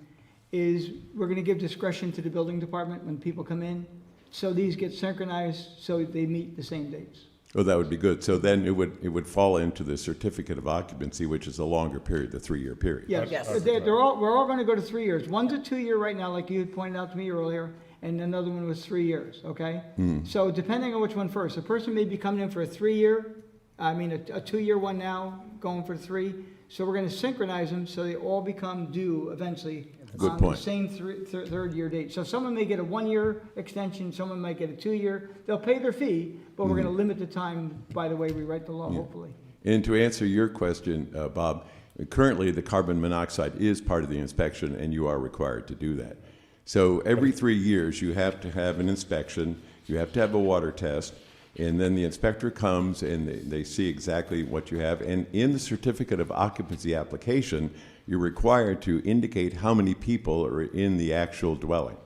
is we're gonna give discretion to the building department when people come in, so these get synchronized, so they meet the same dates. Oh, that would be good. So then it would fall into the certificate of occupancy, which is a longer period, the 3-year period. Yes, Yes. we're all gonna go to 3 years. One's a 2-year right now, like you had pointed out to me earlier, and another one was 3 years, okay? So depending on which one first, a person may be coming in for a 3-year, a 2-year one now, going for 3. So we're gonna synchronize them so they all become due eventually Good on the point. same 3rd-year date. So someone may get a 1-year extension, someone might get a 2-year. They'll pay their fee, but we're gonna limit the time by the way we write the law, hopefully. And to answer your question, Bob, currently the carbon monoxide is part of the inspection, and you are required to do that. So every 3 years, you have to have an inspection, you have to have a water test, and then the inspector comes and they see exactly what you have. And in the certificate of occupancy application, you're required to indicate how many people are in the actual dwelling.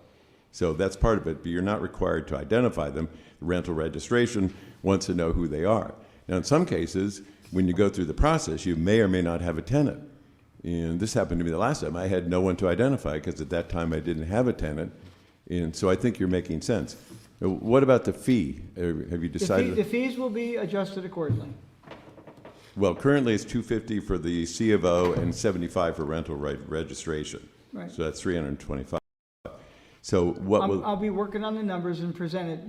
So that's part of it, but you're not required to identify them. The rental registration wants to know who they are. Now, in some cases, when you go through the process, you may or may not have a tenant. And this happened to me the last time. I had no one to identify because at that time I didn't have a tenant. And so I think you're making sense. What about the fee? Have you decided? The fees will be adjusted accordingly. Well, currently it's $250 for the C of O and $75 for rental registration. Right. So that's $325. So what will? I'll be working on the numbers and present it.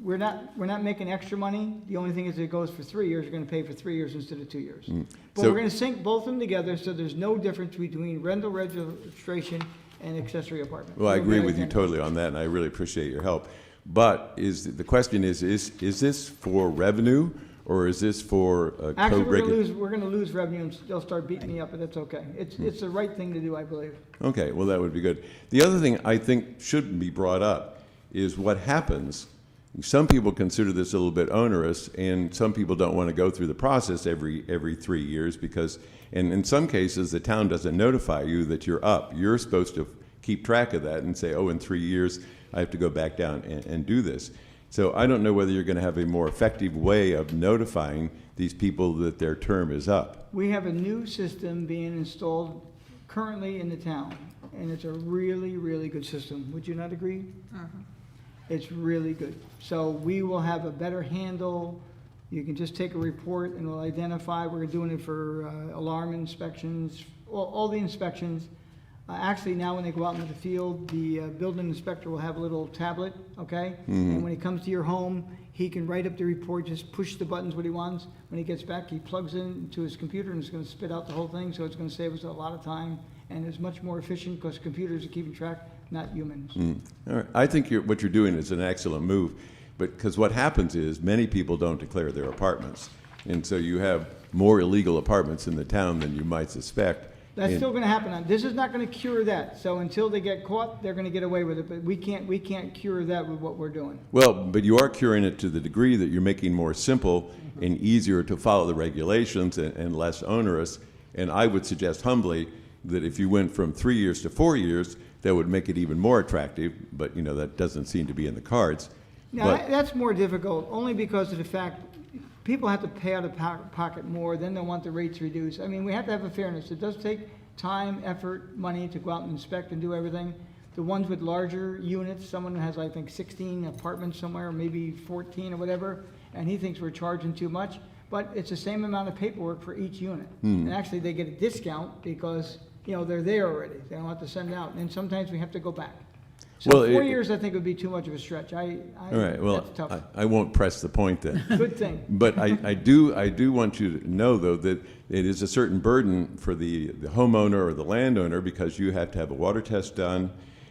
We're not making extra money. The only thing is it goes for 3 years. You're gonna pay for 3 years instead of 2 years. But So- we're gonna sync both of them together, so there's no difference between rental registration and accessory apartment. Well, I They're agree very with you identical. totally on that, and I really appreciate your help. But the question is this for revenue, or is this for Actually, co-regulation? we're gonna lose revenue and they'll start beating me up, but that's okay. It's the right thing to do, I believe. Okay, well, that would be good. The other thing I think shouldn't be brought up is what happens. Some people consider this a little bit onerous, and some people don't want to go through the process every 3 years because, and in some cases, the town doesn't notify you that you're up. You're supposed to keep track of that and say, oh, in 3 years, I have to go back down and do this. So I don't know whether you're going to have a more effective way of notifying these people that their term is up. We have a new system being installed currently in the town, and it's a really, really good system. Would you not agree? It's really good. So we will have a better handle. You can just take a report and it'll identify. We're doing it for alarm inspections, all the inspections. Actually, now when they go out into the field, the building inspector will have a little tablet, okay? And when he comes to your home, he can write up the report, just push the buttons what he wants. When he gets back, he plugs it into his computer and it's gonna spit out the whole thing, so it's gonna save us a lot of time. And it's much more efficient because computers are keeping track, not humans. All right. I think what you're doing is an excellent move, but because what happens is many people don't declare their apartments. And so you have more illegal apartments in the town than you might suspect. That's still gonna happen. This is not gonna cure that. So until they get caught, they're gonna get away with it, but we can't cure that with what we're doing. Well, but you are curing it to the degree that you're making more simple and easier to follow the regulations and less onerous. And I would suggest humbly that if you went from 3 years to 4 years, that would make it even more attractive, but you know, that doesn't seem to be in the cards. Now, But- that's more difficult, only because of the fact, people have to pay out of pocket more, then they want the rates reduced. I mean, we have to have a fairness. It does take time, effort, money to go out and inspect and do everything. The ones with larger units, someone has, I think, 16 apartments somewhere, maybe 14 or whatever, and he thinks we're charging too much, but it's the same amount of paperwork for each unit. And actually, they get a discount because, you know, they're there already. They don't have to send it out, and sometimes we have to go back. So Well, 4 it- year, I think, would be too much of a stretch. All right, well, That's tough. I won't press the point then. Good thing. But I do want you to know, though, that it is a certain burden for the homeowner or the landowner because you have to have a water test done.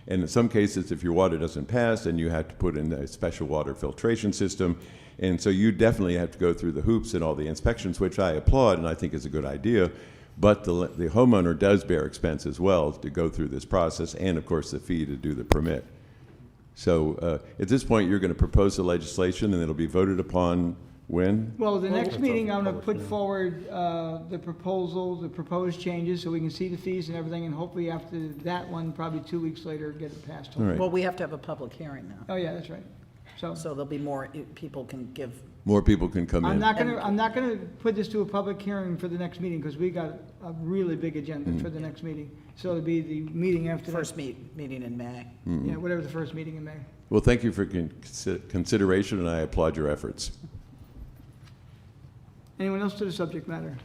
And in some cases, if your water doesn't pass, then you have to put in a special water filtration system. And so you definitely have to go through the hoops and all the inspections, which I applaud and I think is a good idea. But the homeowner does bear expense as well to go through this process and, of course, the fee to do the permit. So at this point, you're going to propose the legislation and it'll be voted upon when? Well, the next meeting, I'm gonna put forward the proposal, the proposed changes, so we can see the fees and everything, and hopefully after that one, probably 2 weeks later, get it passed. All right. Well, we have to have a public hearing now, Oh, yeah, that's right. So, so there'll be more, people can give, More people can come I'm in. not gonna put this to a public hearing for the next meeting, because we got a really big agenda for the next meeting. So it'll be the meeting after that. first meeting in May. Yeah, whatever the first meeting in May. Well, thank you for consideration, and I applaud your efforts. Anyone else to the subject matter?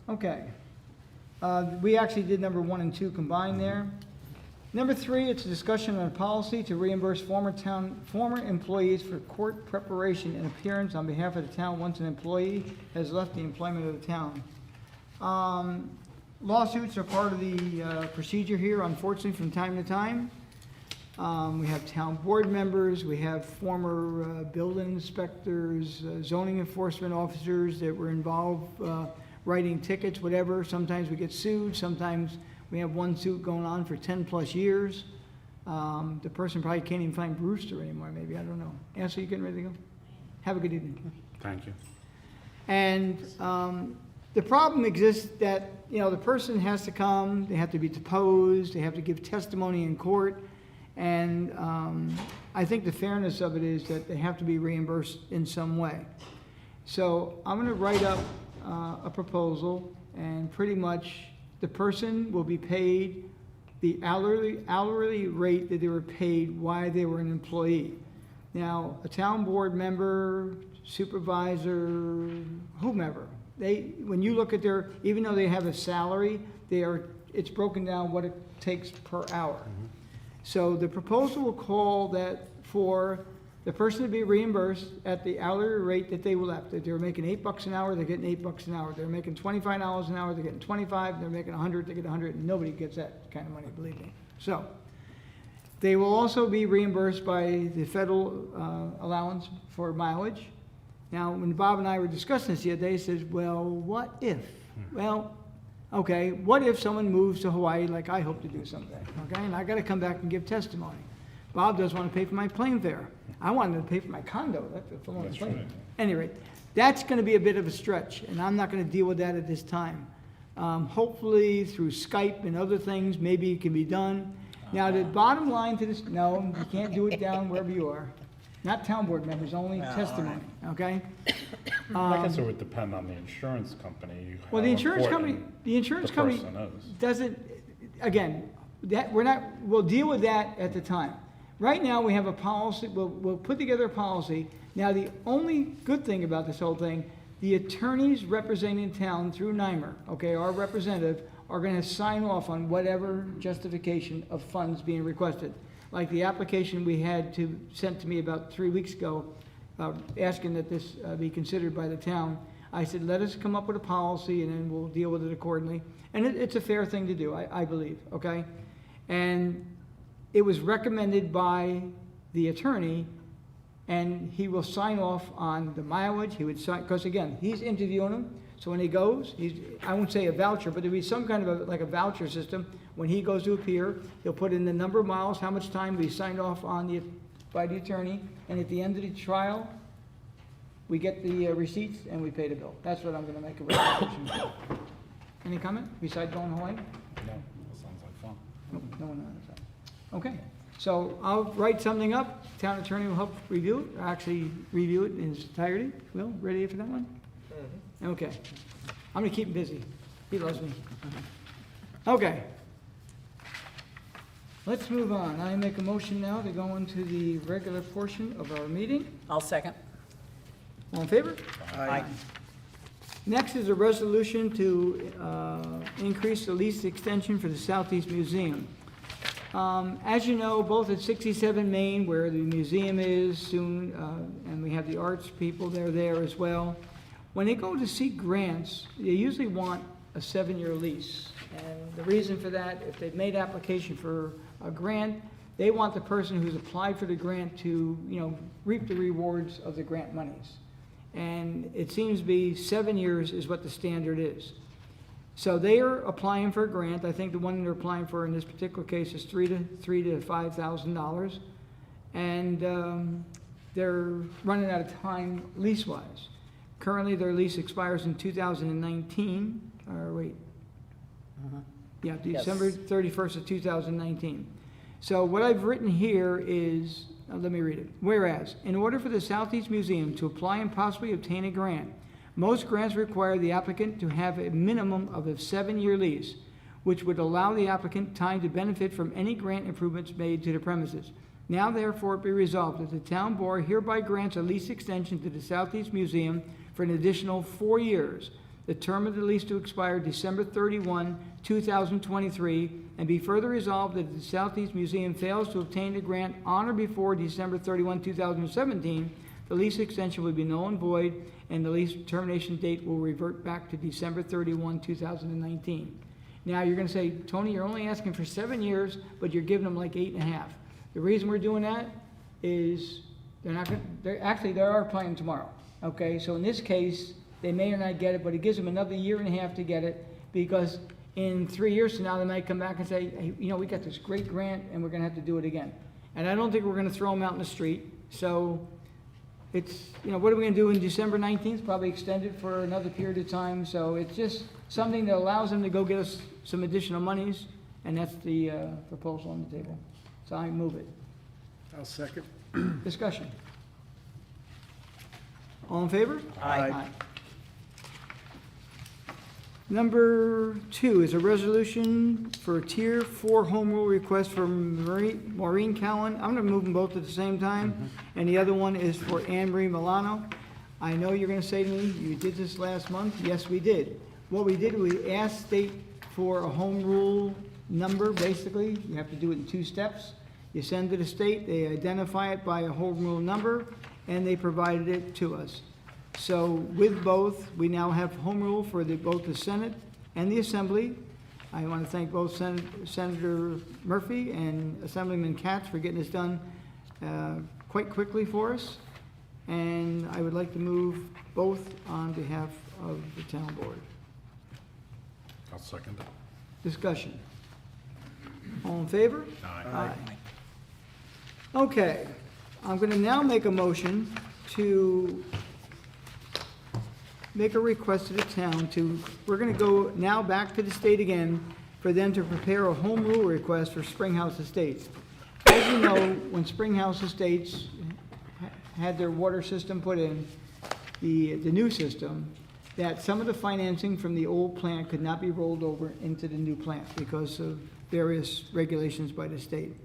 Okay. We actually did number 1 and 2 combined there. Number 3, it's a discussion on a policy to reimburse former employees for court preparation and appearance on behalf of the town once an employee has left the employment of the town. Lawsuits are part of the procedure here, unfortunately, from time to time. We have town board members, we have former building inspectors, zoning enforcement officers that were involved writing tickets, whatever. Sometimes we get sued, sometimes we have one suit going on for 10-plus years. The person probably can't even find Brewster anymore, maybe, I don't know. Ansel, you getting ready to go? Have a good evening. Thank you. And the problem exists that, you know, the person has to come, they have to be deposed, they have to give testimony in court. And I think the fairness of it is that they have to be reimbursed in some way. So I'm going to write up a proposal, and pretty much the person will be paid the hourly rate that they were paid while they were an employee. Now, a town board member, supervisor, whomever, when you look at their, even though they have a salary, it's broken down what it takes per hour. So the proposal will call that for the person to be reimbursed at the hourly rate that they left. If they're making $8 an hour, they're getting $8 an hour. They're making $25 an hour, they're getting $25. They're making $100, they get $100. And nobody gets that kind of money, believe me. So they will also be reimbursed by the federal allowance for mileage. Now, when Bob and I were discussing this the other day, he says, well, what if? Well, okay, what if someone moves to Hawaii like I hope to do someday, okay? And I gotta come back and give testimony. Bob doesn't want to pay for my plane fare. I wanted to pay for my condo, that's on the plane. Anyway, that's gonna be a bit of a stretch, and I'm not gonna deal with that at this time. Hopefully, through Skype and other things, maybe it can be done. Now, the bottom line to this, no, you can't do it down wherever you are. Not town board members, only testimony, okay? I guess it would depend on the insurance company. Well, how the insurance company, important the insurance the company person is. doesn't, again, that, we're not, we'll deal with that at the time. Right now, we have a policy, we'll put together a policy. Now, the only good thing about this whole thing, the attorneys representing the town through NYMER, okay, our representative, are gonna sign off on whatever justification of funds being requested. Like the application we had sent to me about 3 weeks ago, asking that this be considered by the town. I said, let us come up with a policy and then we'll deal with it accordingly. And it's a fair thing to do, I believe, okay? And it was recommended by the attorney, and he will sign off on the mileage, he would sign, because again, he's interviewing him, so when he goes, I won't say a voucher, but there'll be some kind of like a voucher system. When he goes to appear, he'll put in the number of miles, how much time we signed off on by the attorney, and at the end of the trial, we get the receipts and we pay the bill. That's what I'm gonna make a recommendation. Any comment besides going to Hawaii? No, that sounds like fun. No one knows that. Okay, so I'll write something up, town attorney will help review it, or actually review it in its entirety. Will, ready for that one? Okay, I'm gonna keep him busy, he loves me. Okay. Let's move on, I make a motion now to go into the regular portion of our meeting. I'll second. All in favor? Aye. Next is a resolution to increase the lease extension for the Southeast Museum. As you know, both at 67 Main, where the museum is soon, and we have the arts people, they're there as well. When they go to seek grants, they usually want a 7-year lease. And the reason for that, if they've made application for a grant, they want the person who's applied for the grant to, reap the rewards of the grant monies. And it seems to be 7 years is what the standard is. So they are applying for a grant. I think the one they're applying for in this particular case is $3,000 to $5,000. And they're running out of time lease-wise. Currently, their lease expires in 2019, or wait. Yeah, December 31st of 2019. So what I've written here is, let me read it. Whereas, in order for the Southeast Museum to apply and possibly obtain a grant, most grants require the applicant to have a minimum of a 7-year lease, which would allow the applicant time to benefit from any grant improvements made to the premises. Now therefore be resolved that the town board hereby grants a lease extension to the Southeast Museum for an additional 4 years. The term of the lease to expire December 31, 2023, and be further resolved that the Southeast Museum fails to obtain the grant on or before December 31, 2017, the lease extension will be null and void, and the lease termination date will revert back to December 31, 2019. Now, you're gonna say, Tony, you're only asking for 7 years, but you're giving them like 8.5. The reason we're doing that is they are applying tomorrow, okay? So in this case, they may or not get it, but it gives them another 1.5 years to get it, because in 3 years from now, they might come back and say, hey, we got this great grant, and we're gonna have to do it again. And I don't think we're gonna throw them out in the street, so it's, what are we gonna do in December 19th? Probably extend it for another period of time, so it's just something that allows them to go get us some additional monies, and that's the proposal on the table. So I move it. I'll second. Discussion. All in favor? Aye. Number 2 is a resolution for Tier 4 home rule request for Maureen Cowan. I'm going to move them both at the same time. And the other one is for Anne Marie Milano. I know you're going to say to me, you did this last month. Yes, we did. What we did, we asked state for a home rule number, basically. You have to do it in 2 steps. You send it to the state, they identify it by a home rule number, and they provided it to us. So with both, we now have home rule for both the Senate and the Assembly. I want to thank both Senator Murphy and Assemblyman Katz for getting this done quite quickly for us. And I would like to move both on behalf of the town board. I'll second it. Discussion. All in favor? Aye. Okay, I'm going to now make a motion to make a request to the town we're going to go now back to the state again for them to prepare a home rule request for Springhouse Estates. As you know, when Springhouse Estates had their water system put in, the new system, that some of the financing from the old plant could not be rolled over into the new plant because of various regulations by the state.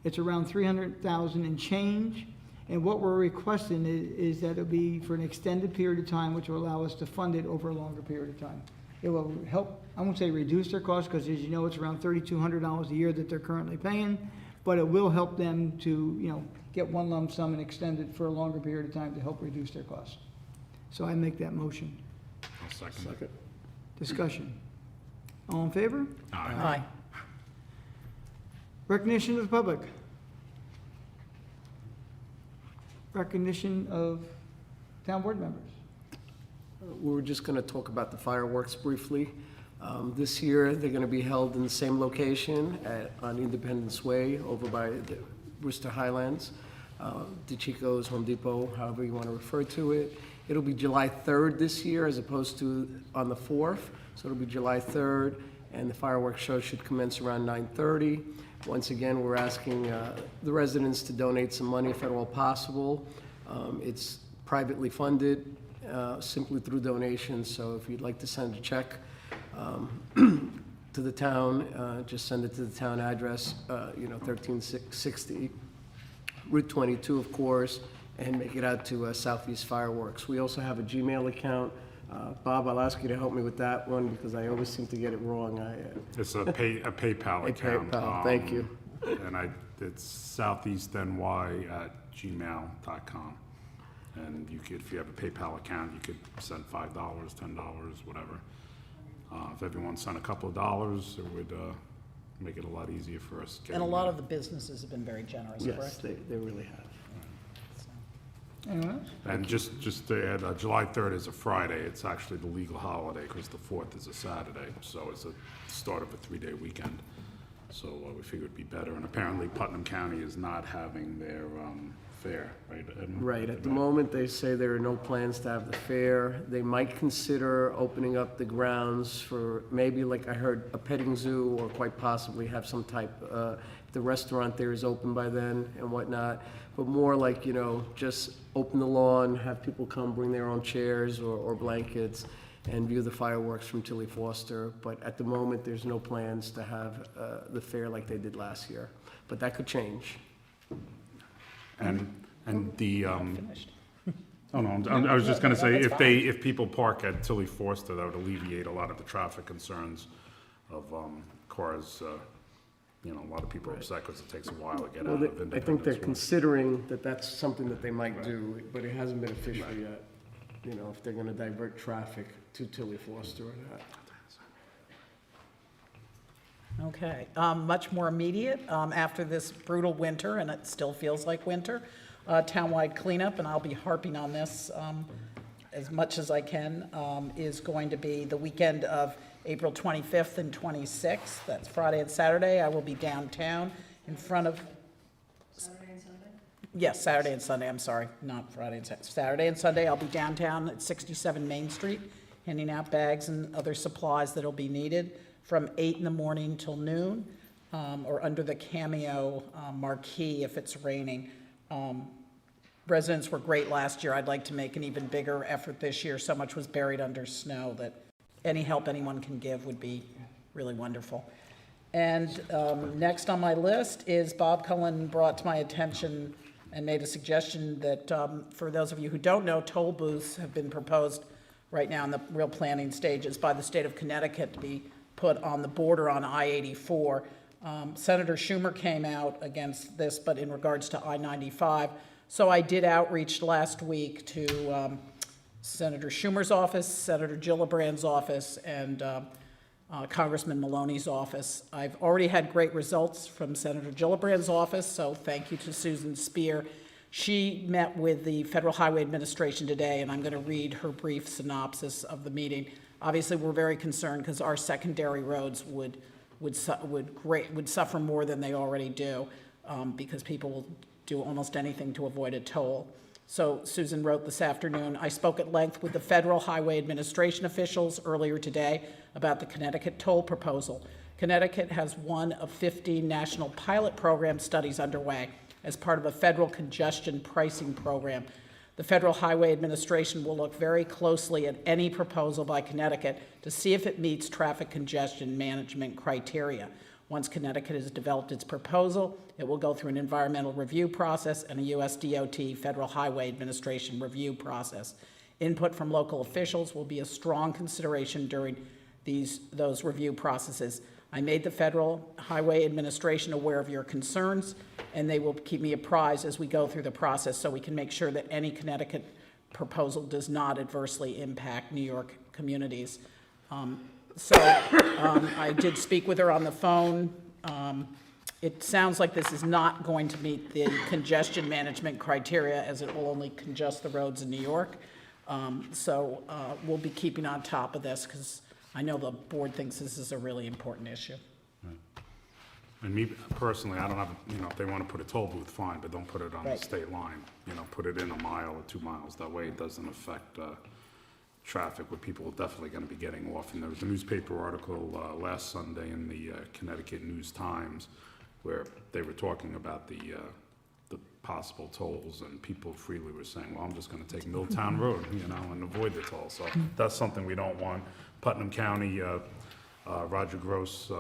It's around $300,000 and change, and what we're requesting is that it'll be for an extended period of time, which will allow us to fund it over a longer period of time. It will help, I won't say reduce their costs, because as you know, it's around $3,200 a year that they're currently paying, but it will help them to, get one lump sum and extend it for a longer period of time to help reduce their costs. So I make that motion. I'll second it. Discussion. All in favor? Aye. Recognition of the public. Recognition of town board members. We were just going to talk about the fireworks briefly. This year, they're going to be held in the same location on Independence Way over by the Worcester Highlands, DeChico's, Home Depot, however you want to refer to it. It'll be July 3rd this year as opposed to on the 4th. So it'll be July 3rd, and the fireworks show should commence around 9:30. Once again, we're asking the residents to donate some money if at all possible. It's privately funded, simply through donations, so if you'd like to send a check to the town, just send it to the town address, 1360 Route 22, of course, and make it out to Southeast Fireworks. We also have a Gmail account. Bob, I'll ask you to help me with that one because I always seem to get it wrong. It's a PayPal account. PayPal, thank you. And it's southeastny@gmail.com. And you could, if you have a PayPal account, you could send $5, $10, whatever. If everyone sent a couple of dollars, it would make it a lot easier for us. And a lot of the businesses have been very generous, Yes, correct? they really have. Anyone else? And just to add, July 3rd is a Friday. It's actually the legal holiday because the 4th is a Saturday. So it's the start of a 3-day weekend. So we figured it'd be better. And apparently Putnam County is not having their fair, right? Right, at the moment, they say there are no plans to have the fair. They might consider opening up the grounds for maybe, like I heard, a petting zoo, or quite possibly have some type, the restaurant there is open by then and whatnot, but more like, just open the lawn, have people come bring their own chairs or blankets and view the fireworks from Tilly Foster. But at the moment, there's no plans to have the fair like they did last year, but that could change. And the, oh no, I was just gonna say, if people park at Tilly Forster, that would alleviate a lot of the traffic concerns of cars. A lot of people are upset because it takes a while to get out of Independence. I think they're Way. considering that that's something that they might do, but it hasn't been official yet. If they're gonna divert traffic to Tilly Foster or not. Okay, much more immediate, after this brutal winter, and it still feels like winter, townwide cleanup, and I'll be harping on this as much as I can, is going to be the weekend of April 25th and 26th. That's Friday and Saturday. I will be downtown in front of... Saturday and Sunday? Yes, Saturday and Sunday, I'm sorry, not Friday and Saturday. Saturday and Sunday, I'll be downtown at 67 Main Street, handing out bags and other supplies that'll be needed from 8 in the morning till noon, or under the Cameo marquee if it's raining. Residents were great last year. I'd like to make an even bigger effort this year. So much was buried under snow that any help anyone can give would be really wonderful. And next on my list is Bob Cullen brought to my attention and made a suggestion that, for those of you who don't know, toll booths have been proposed right now in the real planning stages by the state of Connecticut to be put on the border on I-84. Senator Schumer came out against this, but in regards to I-95. So I did outreach last week to Senator Schumer's office, Senator Gillibrand's office, and Congressman Maloney's office. I've already had great results from Senator Gillibrand's office, so thank you to Susan Spear. She met with the Federal Highway Administration today, and I'm going to read her brief synopsis of the meeting. Obviously, we're very concerned because our secondary roads would suffer more than they already do, because people will do almost anything to avoid a toll. So Susan wrote this afternoon, I spoke at length with the Federal Highway Administration officials earlier today about the Connecticut toll proposal. Connecticut has one of 15 national pilot program studies underway as part of a federal congestion pricing program. The Federal Highway Administration will look very closely at any proposal by Connecticut to see if it meets traffic congestion management criteria. Once Connecticut has developed its proposal, it will go through an environmental review process and a US DOT, Federal Highway Administration review process. Input from local officials will be a strong consideration during those review processes. I made the Federal Highway Administration aware of your concerns, and they will keep me apprised as we go through the process so we can make sure that any Connecticut proposal does not adversely impact New York communities. I did speak with her on the phone. It sounds like this is not going to meet the congestion management criteria, as it will only congest the roads in New York. We'll be keeping on top of this because I know the board thinks this is a really important issue. And me personally, I don't have, if they want to put a toll booth, fine, but don't put it on the Right. state line. Put it in a mile or 2 miles. That way it doesn't affect traffic where people are definitely going to be getting off. And there was a newspaper article last Sunday in the Connecticut News-Times where they were talking about the possible tolls, and people freely were saying, well, I'm just going to take Milltown Road, and avoid the toll. So that's something we don't want. Putnam County, Roger Gross,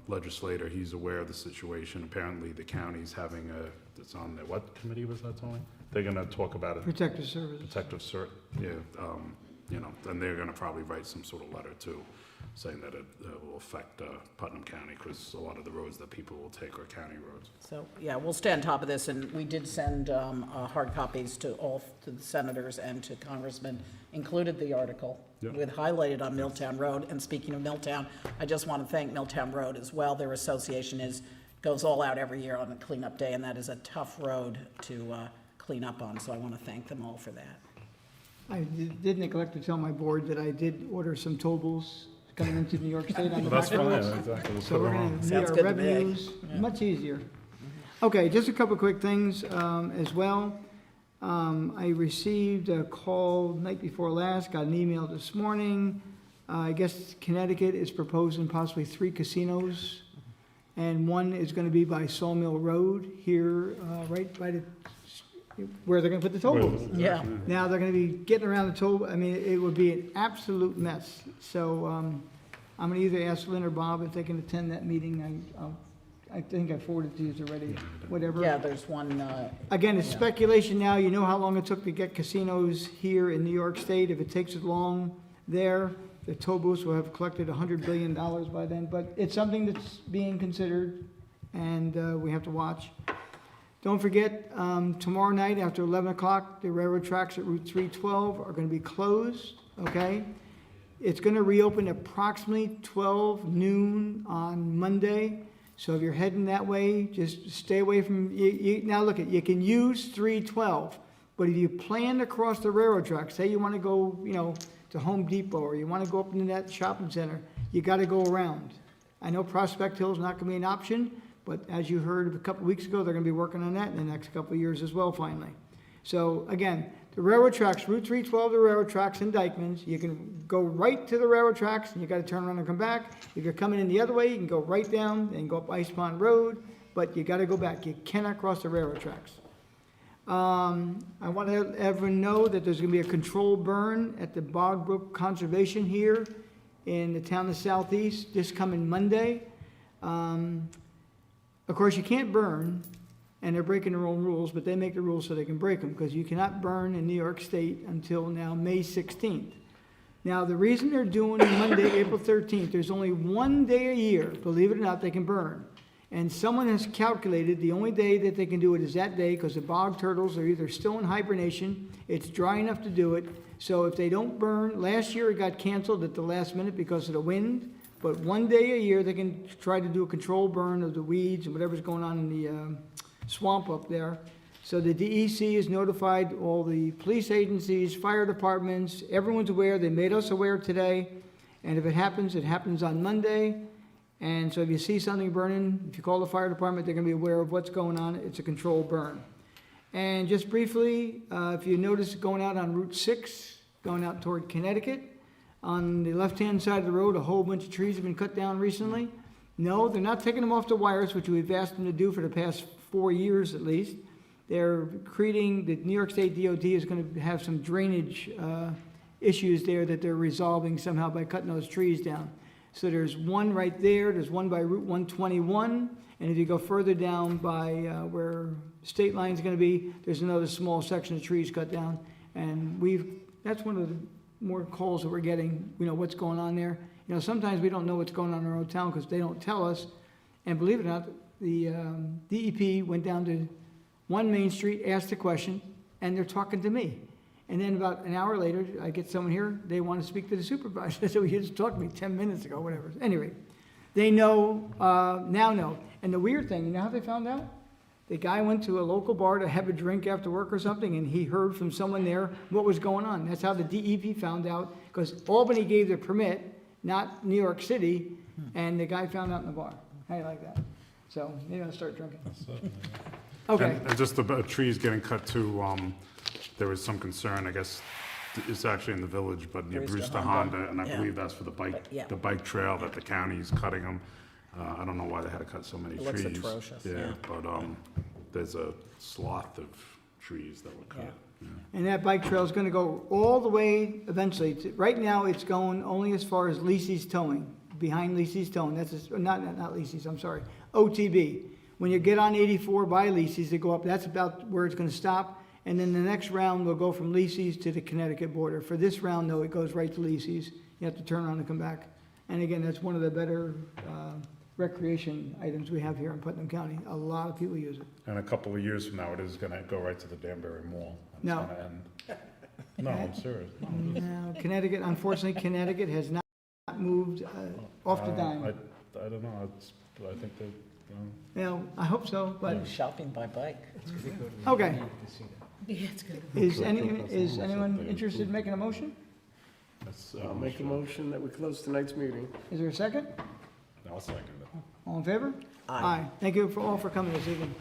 legislator, he's aware of the situation. Apparently, the county's having it's on there. What committee was that, Tony? They're going to talk about it. Protective services. And they're going to probably write some sort of letter too, saying that it will affect Putnam County, because a lot of the roads that people will take are county roads. So, yeah, we'll stay on top of this, and we did send hard copies to the senators and to congressmen, included the article with highlighted on Milltown Road. And speaking of Milltown, I just want to thank Milltown Road as well. Their association goes all out every year on a cleanup day, and that is a tough road to clean up on, so I want to thank them all for that. I did neglect to tell my board that I did order some toll booths coming into New York State on the That's back fine, roads. exactly. We'll So put we're it gonna on. meet Sounds our good to me. revenues Yeah. much easier. Okay, just a couple quick things as well. I received a call night before last, got an email this morning. I guess Connecticut is proposing possibly 3 casinos, and one is gonna be by Sawmill Road here, right by where they're gonna put the toll booth. Yeah. Now they're gonna be getting around the toll, it would be an absolute mess. So, I'm gonna either ask Lynn or Bob if they can attend that meeting. I think I forwarded to you already, whatever. Yeah, there's one, Again, it's speculation now. You know how long it took to get casinos here in New York State. If it takes as long there, the toll booths will have collected $100 billion by then. But it's something that's being considered, and we have to watch. Don't forget, tomorrow night after 11 o'clock, the railroad tracks at Route 312 are going to be closed, okay? It's going to reopen approximately 12 noon on Monday. So if you're heading that way, just stay away from, now look, you can use 312, but if you plan to cross the railroad tracks, say you want to go, to Home Depot, or you want to go up into that shopping center, you got to go around. I know Prospect Hill is not going to be an option, but as you heard a couple weeks ago, they're going to be working on that in the next couple of years as well, finally. So again, the railroad tracks, Route 312, the railroad tracks in Dyckman's, you can go right to the railroad tracks, and you got to turn around and come back. If you're coming in the other way, you can go right down and go up Ice Pond Road, but you got to go back. You cannot cross the railroad tracks. I want to let everyone know that there's going to be a controlled burn at the Bog Brook Conservation here in the town of Southeast this coming Monday. Of course, you can't burn, and they're breaking their own rules, but they make the rules so they can break them, because you cannot burn in New York State until now May 16th. Now, the reason they're doing Monday, April 13th, there's only one day a year, believe it or not, they can burn. And someone has calculated the only day that they can do it is that day, because the bog turtles are either still in hibernation, it's dry enough to do it. So if they don't burn, last year it got canceled at the last minute because of the wind, but one day a year they can try to do a controlled burn of the weeds and whatever's going on in the swamp up there. So the DEC has notified all the police agencies, fire departments, everyone's aware. They made us aware today. And if it happens on Monday. And so if you see something burning, if you call the fire department, they're going to be aware of what's going on. It's a controlled burn. And just briefly, if you notice going out on Route 6, going out toward Connecticut, on the left-hand side of the road, a whole bunch of trees have been cut down recently. No, they're not taking them off the wires, which we've asked them to do for the past 4 years at least. They're creating, the New York State DOT is going to have some drainage issues there that they're resolving somehow by cutting those trees down. So there's one right there, there's one by Route 121, and if you go further down by where State Line's going to be, there's another small section of trees cut down. And that's one of the more calls that we're getting, what's going on there. Sometimes we don't know what's going on in our own town because they don't tell us. And believe it or not, the DEP went down to 1 Main Street, asked a question, and they're talking to me. And then about an hour later, I get someone here, they want to speak to the supervisor. So he just talked to me 10 minutes ago, whatever. Anyway, they know, now know. And the weird thing, you know how they found out? The guy went to a local bar to have a drink after work or something, and he heard from someone there what was going on. That's how the DEP found out, because Albany gave the permit, not New York City, and the guy found out in the bar. How do you like that? So maybe I'll start drinking. Okay. And just about trees getting cut too, there was some concern, I guess, it's actually in the village, but near Brewster Honda, and I Yeah. believe that's for Yeah. the bike trail that the county is cutting them. I don't know why they had to cut so many It looks trees. atrocious, Yeah, yeah. but, there's a swath of trees that were cut. Yeah. And that bike trail is going to go all the way eventually. Right now, it's going only as far as Lisi's Towing, behind Lisi's Towing. That's, not Lisi's, I'm sorry, OTB. When you get on 84 by Lisi's, they go up, that's about where it's going to stop. And then the next round will go from Lisi's to the Connecticut border. For this round, though, it goes right to Lisi's. You have to turn around and come back. And again, that's one of the better recreation items we have here in Putnam County. A lot of people use it. And a couple of years from now, it is gonna go right to the Danbury Mall. It's No. gonna end. No, I'm serious. Now, Connecticut, unfortunately, Connecticut has not moved off the dime. I don't know, I think that, I hope so, but, Shopping by bike. okay. Yeah, it's good. Is anyone interested in making a motion? that's, I'll make a motion that we close tonight's meeting. Is there a second? I'll second it. All in favor? Aye. Thank you all for coming this evening.